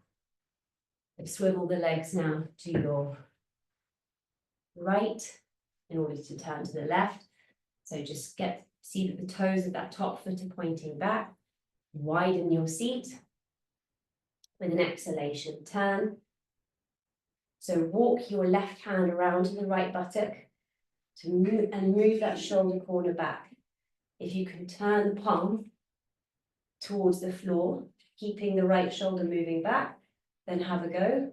Swivel the legs now to your right in order to turn to the left. So just see that the toes of that top foot are pointing back. Widen your seat. With an exhalation, turn. So walk your left hand around to the right buttock to move that shoulder corner back. If you can turn the palm towards the floor, keeping the right shoulder moving back, then have a go.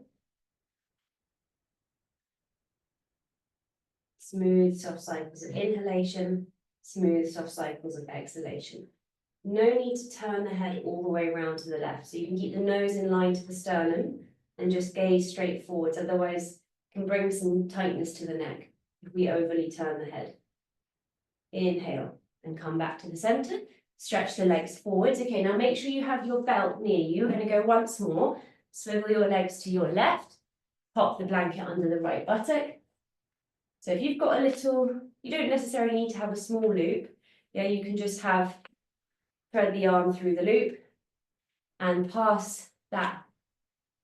Smooth, soft cycles of inhalation, smooth, soft cycles of exhalation. No need to turn the head all the way around to the left. So you can keep the nose in line to the sternum and just gaze straight forwards. Otherwise, it can bring some tightness to the neck if we overly turn the head. Inhale and come back to the center. Stretch the legs forwards. Okay, now make sure you have your belt near you. We're going to go once more. Swivel your legs to your left. Pop the blanket under the right buttock. So if you've got a little, you don't necessarily need to have a small loop. Yeah, you can just thread the arm through the loop and pass that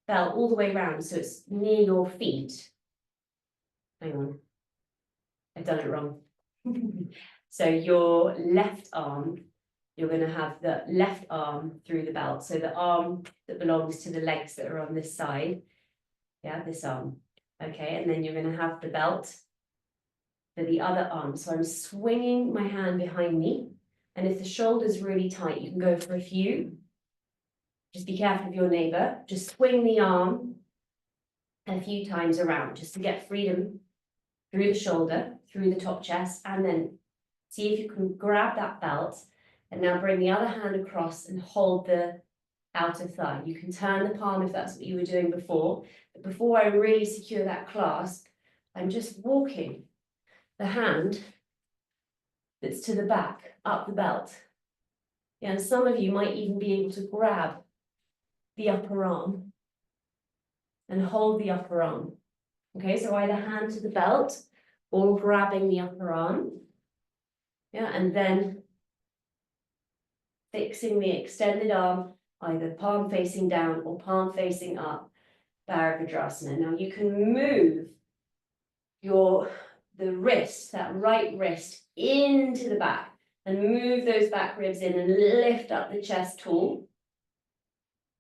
belt all the way around so it's near your feet. Hang on, I've done it wrong. So your left arm, you're going to have the left arm through the belt. So the arm that belongs to the legs that are on this side. Yeah, this arm. Okay, and then you're going to have the belt for the other arm. So I'm swinging my hand behind me. And if the shoulder's really tight, you can go for a few. Just be careful of your neighbor. Just swing the arm a few times around just to get freedom through the shoulder, through the top chest, and then see if you can grab that belt and now bring the other hand across and hold the outer thigh. You can turn the palm if that's what you were doing before. But before I really secure that clasp, I'm just walking the hand that's to the back, up the belt. Yeah, and some of you might even be able to grab the upper arm and hold the upper arm. Okay, so either hand to the belt or grabbing the upper arm. Yeah, and then fixing the extended arm, either palm facing down or palm facing up, Bharadvajrasana. Now you can move the wrist, that right wrist, into the back and move those back ribs in and lift up the chest tall.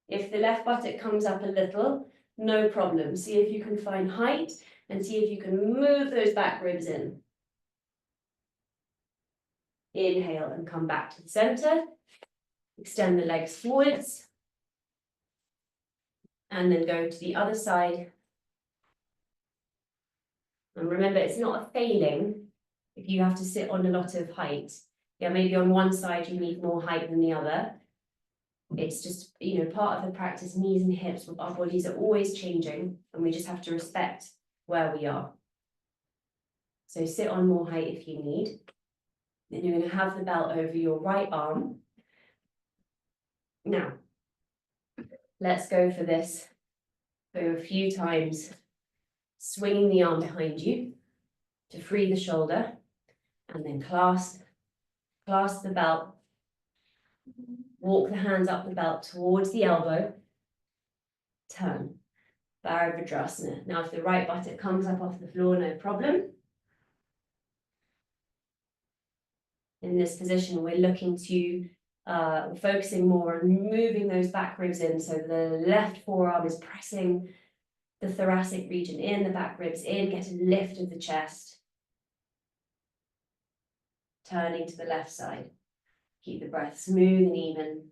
If the left buttock comes up a little, no problem. See if you can find height and see if you can move those back ribs in. Inhale and come back to the center. Extend the legs forwards. and then go to the other side. And remember, it's not a failing if you have to sit on a lot of height. Yeah, maybe on one side you need more height than the other. It's just, you know, part of the practice, knees and hips, our bodies are always changing, and we just have to respect where we are. So sit on more height if you need. Then you're going to have the belt over your right arm. Now, let's go for this. Go a few times, swinging the arm behind you to free the shoulder, and then clasp the belt. Walk the hands up the belt towards the elbow. Turn. Bharadvajrasana. Now, if the right buttock comes up off the floor, no problem. In this position, we're looking to, focusing more on moving those back ribs in. So the left forearm is pressing the thoracic region in, the back ribs in, get a lift of the chest. Turning to the left side. Keep the breath smooth and even.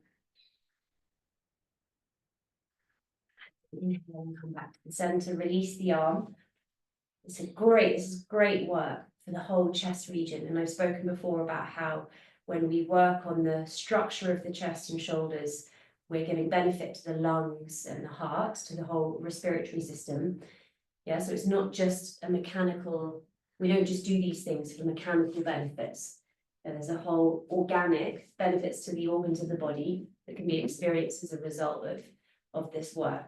Inhale and come back to the center, release the arm. This is great work for the whole chest region. And I've spoken before about how when we work on the structure of the chest and shoulders, we're giving benefit to the lungs and the heart, to the whole respiratory system. Yeah, so it's not just a mechanical, we don't just do these things for mechanical benefits. There's a whole organic benefits to the organs of the body that can be experienced as a result of this work.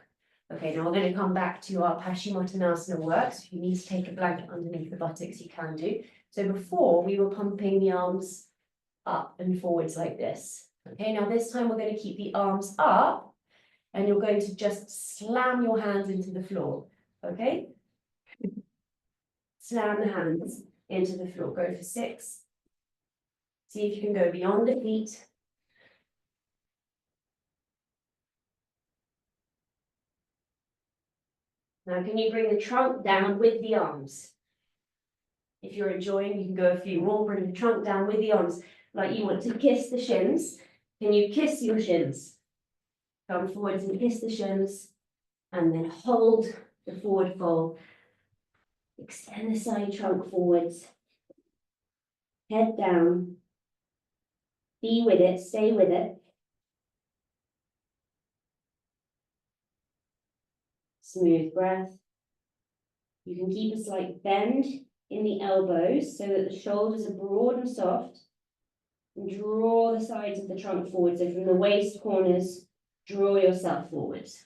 Okay, now we're going to come back to our Paschimottanasana work. So if you need to take a blanket underneath the buttocks, you can do. So before, we were pumping the arms up and forwards like this. Okay, now this time we're going to keep the arms up, and you're going to just slam your hands into the floor. Okay? Slam the hands into the floor. Go for 6. See if you can go beyond the feet. Now, can you bring the trunk down with the arms? If you're enjoying, you can go a few more. Bring the trunk down with the arms, like you want to kiss the shins. Can you kiss your shins? Come forwards and kiss the shins, and then hold the forward fold. Extend the side trunk forwards. Head down. Be with it, stay with it. Smooth breath. You can keep a slight bend in the elbows so that the shoulders are broad and soft. And draw the sides of the trunk forward. So from the waist corners, draw yourself forwards.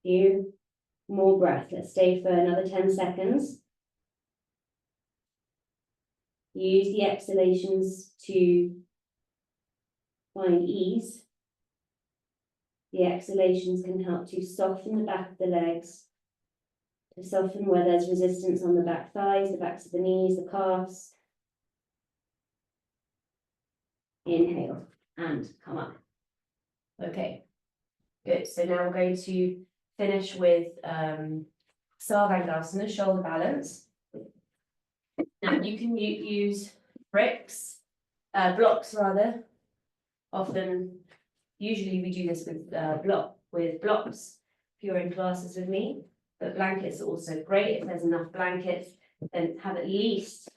Few more breath. Let's stay for another 10 seconds. Use the exhalations to find ease. The exhalations can help to soften the back of the legs, to soften where there's resistance on the back thighs, the backs of the knees, the calves. Inhale and come up. Okay, good. So now we're going to finish with Sarvangasana, shoulder balance. Now you can use blocks rather. Often, usually we do this with blocks. If you're in classes with me, but blankets are also great. If there's enough blankets, then have at least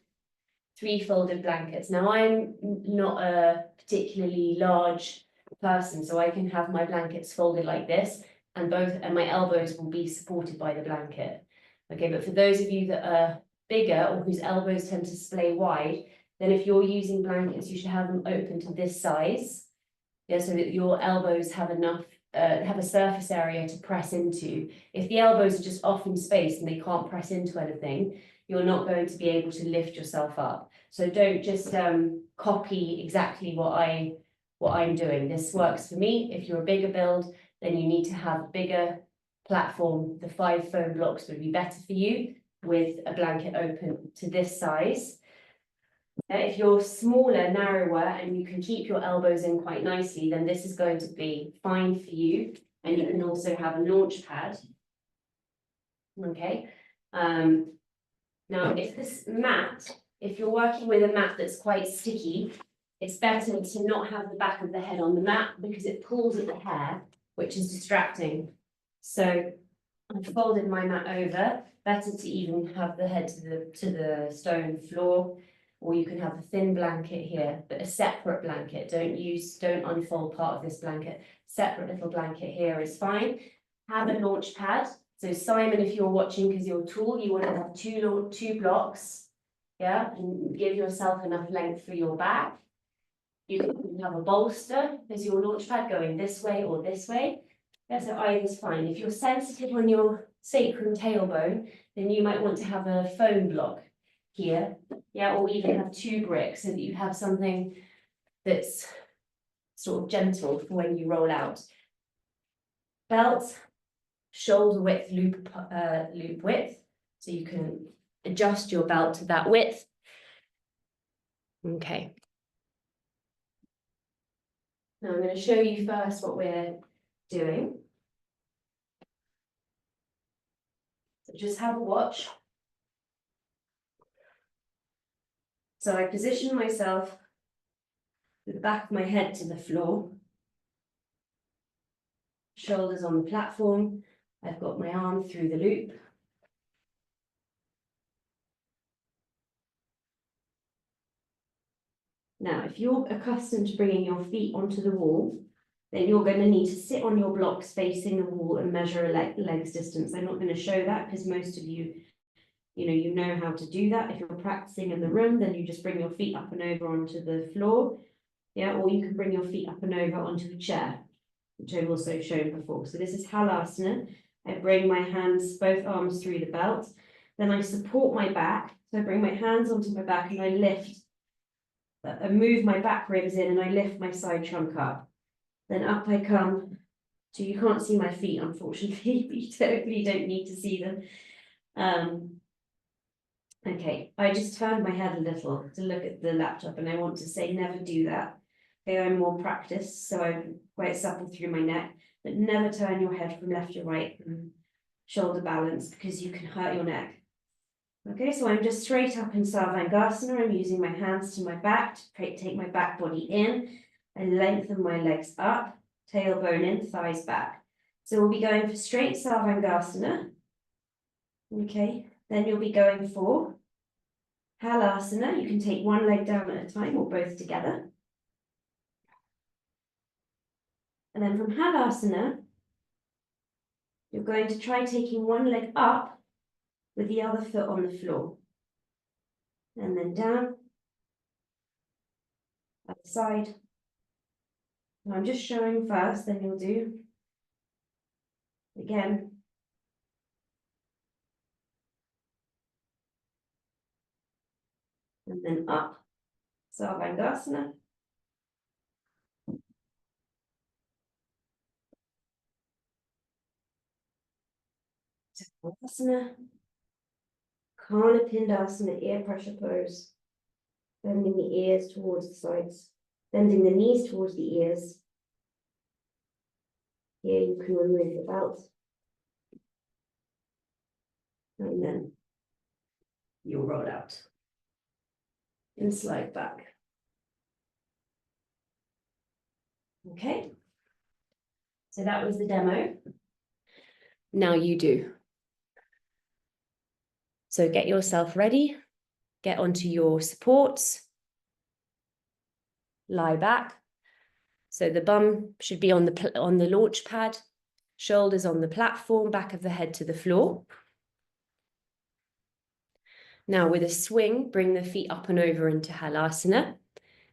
3 folded blankets. Now I'm not a particularly large person, so I can have my blankets folded like this, and my elbows will be supported by the blanket. Okay, but for those of you that are bigger or whose elbows tend to splay wide, then if you're using blankets, you should have them open to this size. Yeah, so that your elbows have enough, have a surface area to press into. If the elbows are just off in space and they can't press into anything, you're not going to be able to lift yourself up. So don't just copy exactly what I'm doing. This works for me. If you're a bigger build, then you need to have a bigger platform. The 5 foam blocks would be better for you with a blanket open to this size. If you're smaller, narrower, and you can keep your elbows in quite nicely, then this is going to be fine for you. And you can also have a launch pad. Okay. Now, if you're working with a mat that's quite sticky, it's better to not have the back of the head on the mat because it pulls at the hair, which is distracting. So I've folded my mat over, better to even have the head to the stone floor, or you can have a thin blanket here, but a separate blanket. Don't unfold part of this blanket. Separate little blanket here is fine. Have a launch pad. So Simon, if you're watching because you're tall, you want to have two blocks, yeah, and give yourself enough length for your back. You can have a bolster as your launch pad going this way or this way. Yeah, so either's fine. If you're sensitive on your sacrum tailbone, then you might want to have a foam block here, yeah, or even have two bricks so that you have something that's sort of gentle for when you roll out. Belt, shoulder width, loop width, so you can adjust your belt to that width. Okay. Now I'm going to show you first what we're doing. So just have a watch. So I position myself with the back of my head to the floor, shoulders on the platform. I've got my arm through the loop. Now, if you're accustomed to bringing your feet onto the wall, then you're going to need to sit on your blocks facing the wall and measure a legs distance. I'm not going to show that because most of you, you know how to do that. If you're practicing in the room, then you just bring your feet up and over onto the floor. Yeah, or you can bring your feet up and over onto a chair, which I've also shown before. So this is halasana. I bring my hands, both arms through the belt. Then I support my back. So I bring my hands onto my back and I lift. I move my back ribs in and I lift my side trunk up. Then up I come. So you can't see my feet, unfortunately, but you totally don't need to see them. Okay, I just turned my head a little to look at the laptop and I want to say never do that. Okay, I'm more practiced, so I'm quite supple through my neck, but never turn your head from left to right and shoulder balance because you can hurt your neck. Okay, so I'm just straight up in Sarvangasana. I'm using my hands to my back to take my back body in and lengthen my legs up, tailbone in, thighs back. So we'll be going for straight Sarvangasana. Okay, then you'll be going for halasana. You can take one leg down at a time or both together. And then from halasana, you're going to try taking one leg up with the other foot on the floor. And then down, other side. And I'm just showing first, then you'll do again. And then up, Sarvangasana. Asana. Karnapindasana, ear pressure pose. Bending the ears towards the sides. Bending the knees towards the ears. Here you can remove the belt. And then you'll roll out. And slide back. Okay. So that was the demo. Now you do. So get yourself ready. Get onto your supports. Lie back. So the bum should be on the launch pad. Shoulders on the platform, back of the head to the floor. Now with a swing, bring the feet up and over into halasana.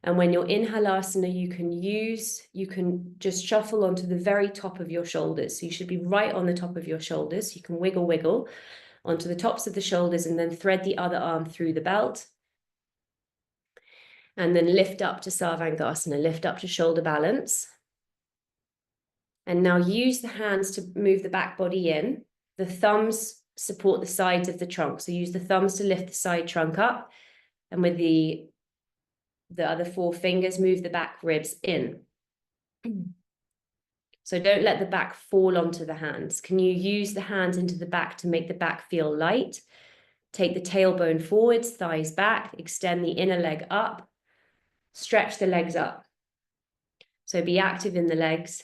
And when you're in halasana, you can just shuffle onto the very top of your shoulders. So you should be right on the top of your shoulders. You can wiggle onto the tops of the shoulders and then thread the other arm through the belt. And then lift up to Sarvangasana, lift up to shoulder balance. And now use the hands to move the back body in. The thumbs support the sides of the trunk. So use the thumbs to lift the side trunk up. And with the other four fingers, move the back ribs in. So don't let the back fall onto the hands. Can you use the hands into the back to make the back feel light? Take the tailbone forwards, thighs back, extend the inner leg up, stretch the legs up. So be active in the legs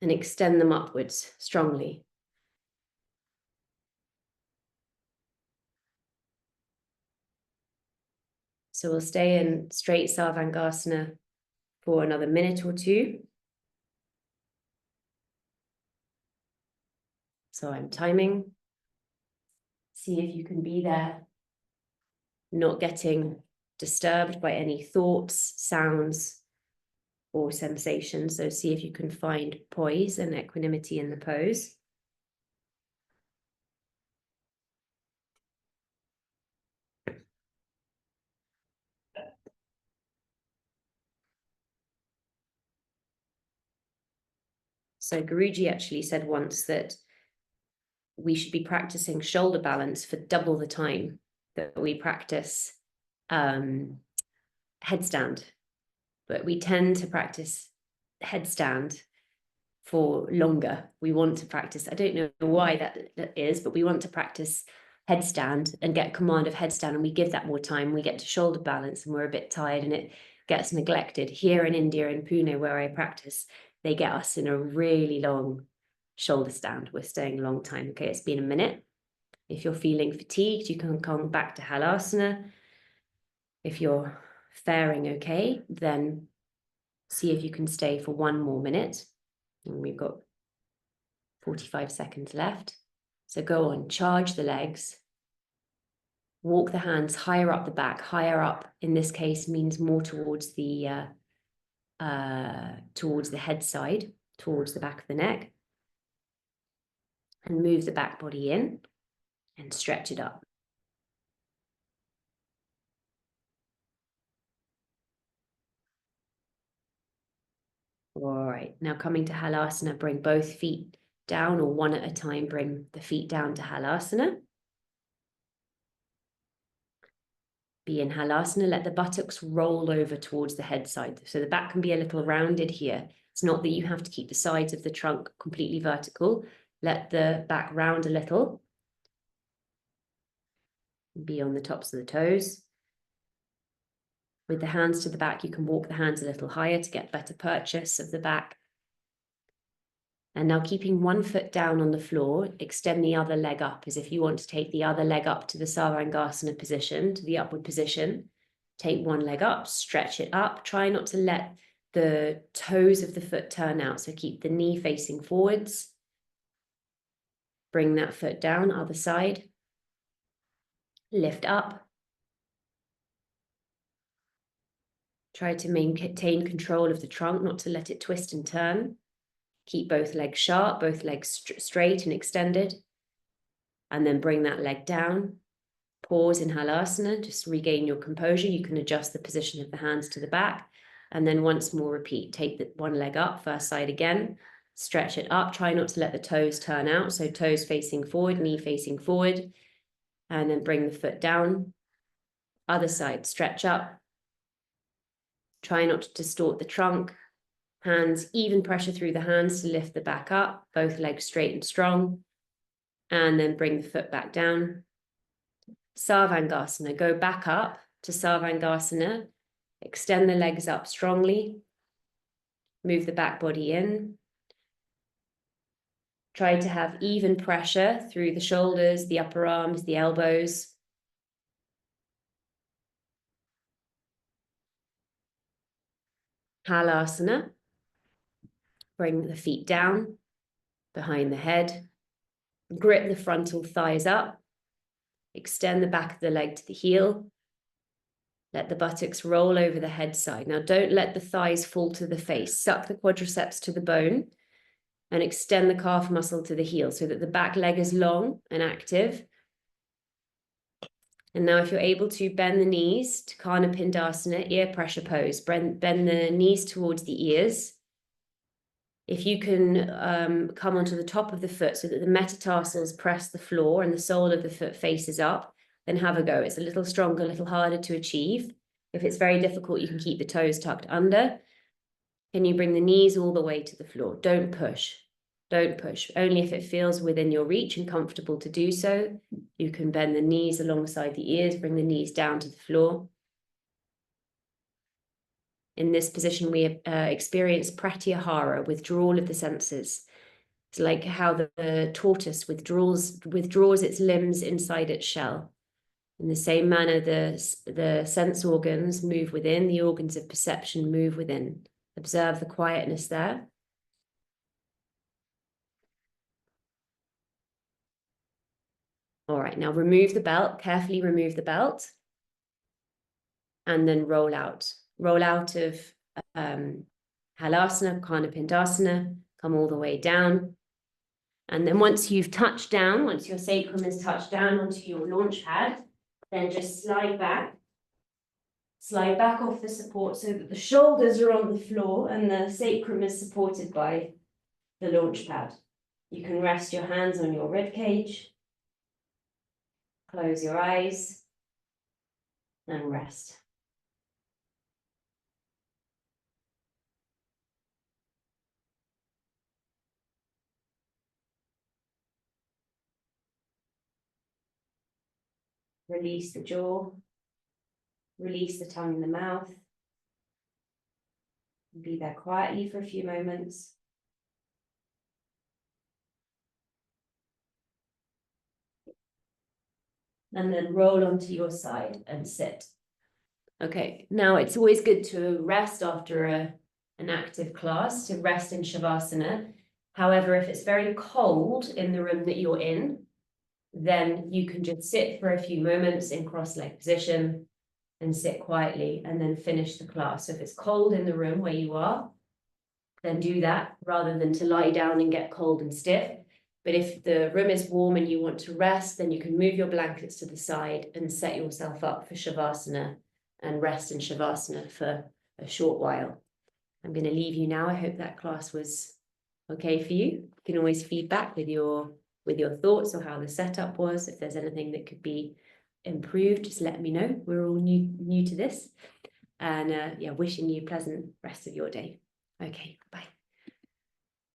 and extend them upwards strongly. So we'll stay in straight Sarvangasana for another minute or two. So I'm timing. See if you can be there, not getting disturbed by any thoughts, sounds, or sensations. So see if you can find poise and equanimity in the pose. So Guruji actually said once that we should be practicing shoulder balance for double the time that we practice headstand. But we tend to practice headstand for longer. We want to practice, I don't know why that is, but we want to practice headstand and get command of headstand, and we give that more time. We get to shoulder balance and we're a bit tired and it gets neglected. Here in India, in Pune, where I practice, they get us in a really long shoulder stand. We're staying a long time. Okay, it's been a minute. If you're feeling fatigued, you can come back to Halasana. If you're faring okay, then see if you can stay for one more minute. And we've got 45 seconds left. So go on, charge the legs. Walk the hands higher up the back. Higher up, in this case, means more towards the head side, towards the back of the neck. And move the back body in and stretch it up. All right, now coming to Halasana, bring both feet down, or one at a time, bring the feet down to Halasana. Be in Halasana, let the buttocks roll over towards the head side. So the back can be a little rounded here. It's not that you have to keep the sides of the trunk completely vertical. Let the back round a little. Be on the tops of the toes. With the hands to the back, you can walk the hands a little higher to get better purchase of the back. And now keeping one foot down on the floor, extend the other leg up as if you want to take the other leg up to the Sarvangasana position, to the upward position. Take one leg up, stretch it up. Try not to let the toes of the foot turn out. So keep the knee facing forwards. Bring that foot down, other side. Lift up. Try to maintain control of the trunk, not to let it twist and turn. Keep both legs sharp, both legs straight and extended. And then bring that leg down. Pause in Halasana, just regain your composure. You can adjust the position of the hands to the back. And then once more repeat. Take the one leg up, first side again. Stretch it up. Try not to let the toes turn out. So toes facing forward, knee facing forward. And then bring the foot down. Other side, stretch up. Try not to distort the trunk. Hands, even pressure through the hands to lift the back up. Both legs straight and strong. And then bring the foot back down. Sarvangasana, go back up to Sarvangasana. Extend the legs up strongly. Move the back body in. Try to have even pressure through the shoulders, the upper arms, the elbows. Halasana. Bring the feet down behind the head. Grip the frontal thighs up. Extend the back of the leg to the heel. Let the buttocks roll over the head side. Now don't let the thighs fall to the face. Suck the quadriceps to the bone and extend the calf muscle to the heel so that the back leg is long and active. And now if you're able to, bend the knees to Kana Pindasana, ear pressure pose. Bend the knees towards the ears. If you can come onto the top of the foot so that the metatarsals press the floor and the sole of the foot faces up, then have a go. It's a little stronger, a little harder to achieve. If it's very difficult, you can keep the toes tucked under. Can you bring the knees all the way to the floor? Don't push. Don't push, only if it feels within your reach and comfortable to do so. You can bend the knees alongside the ears, bring the knees down to the floor. In this position, we experience pratyahara, withdrawal of the senses. It's like how the tortoise withdraws its limbs inside its shell. In the same manner, the sense organs move within, the organs of perception move within. Observe the quietness there. All right, now remove the belt, carefully remove the belt, and then roll out. Roll out of Halasana, Kanapindasana, come all the way down. And then once you've touched down, once your sacrum is touched down onto your launch pad, then just slide back off the support so that the shoulders are on the floor and the sacrum is supported by the launch pad. You can rest your hands on your rib cage, close your eyes, and rest. Release the jaw, release the tongue and the mouth. Be there quietly for a few moments. And then roll onto your side and sit. Okay, now it's always good to rest after an active class, to rest in Shavasana. However, if it's very cold in the room that you're in, then you can just sit for a few moments in cross-leg position and sit quietly and then finish the class. So if it's cold in the room where you are, then do that rather than to lie down and get cold and stiff. But if the room is warm and you want to rest, then you can move your blankets to the side and set yourself up for Shavasana and rest in Shavasana for a short while. I'm going to leave you now. I hope that class was okay for you. You can always feedback with your thoughts or how the setup was. If there's anything that could be improved, just let me know. We're all new to this. And yeah, wishing you a pleasant rest of your day. Okay, bye.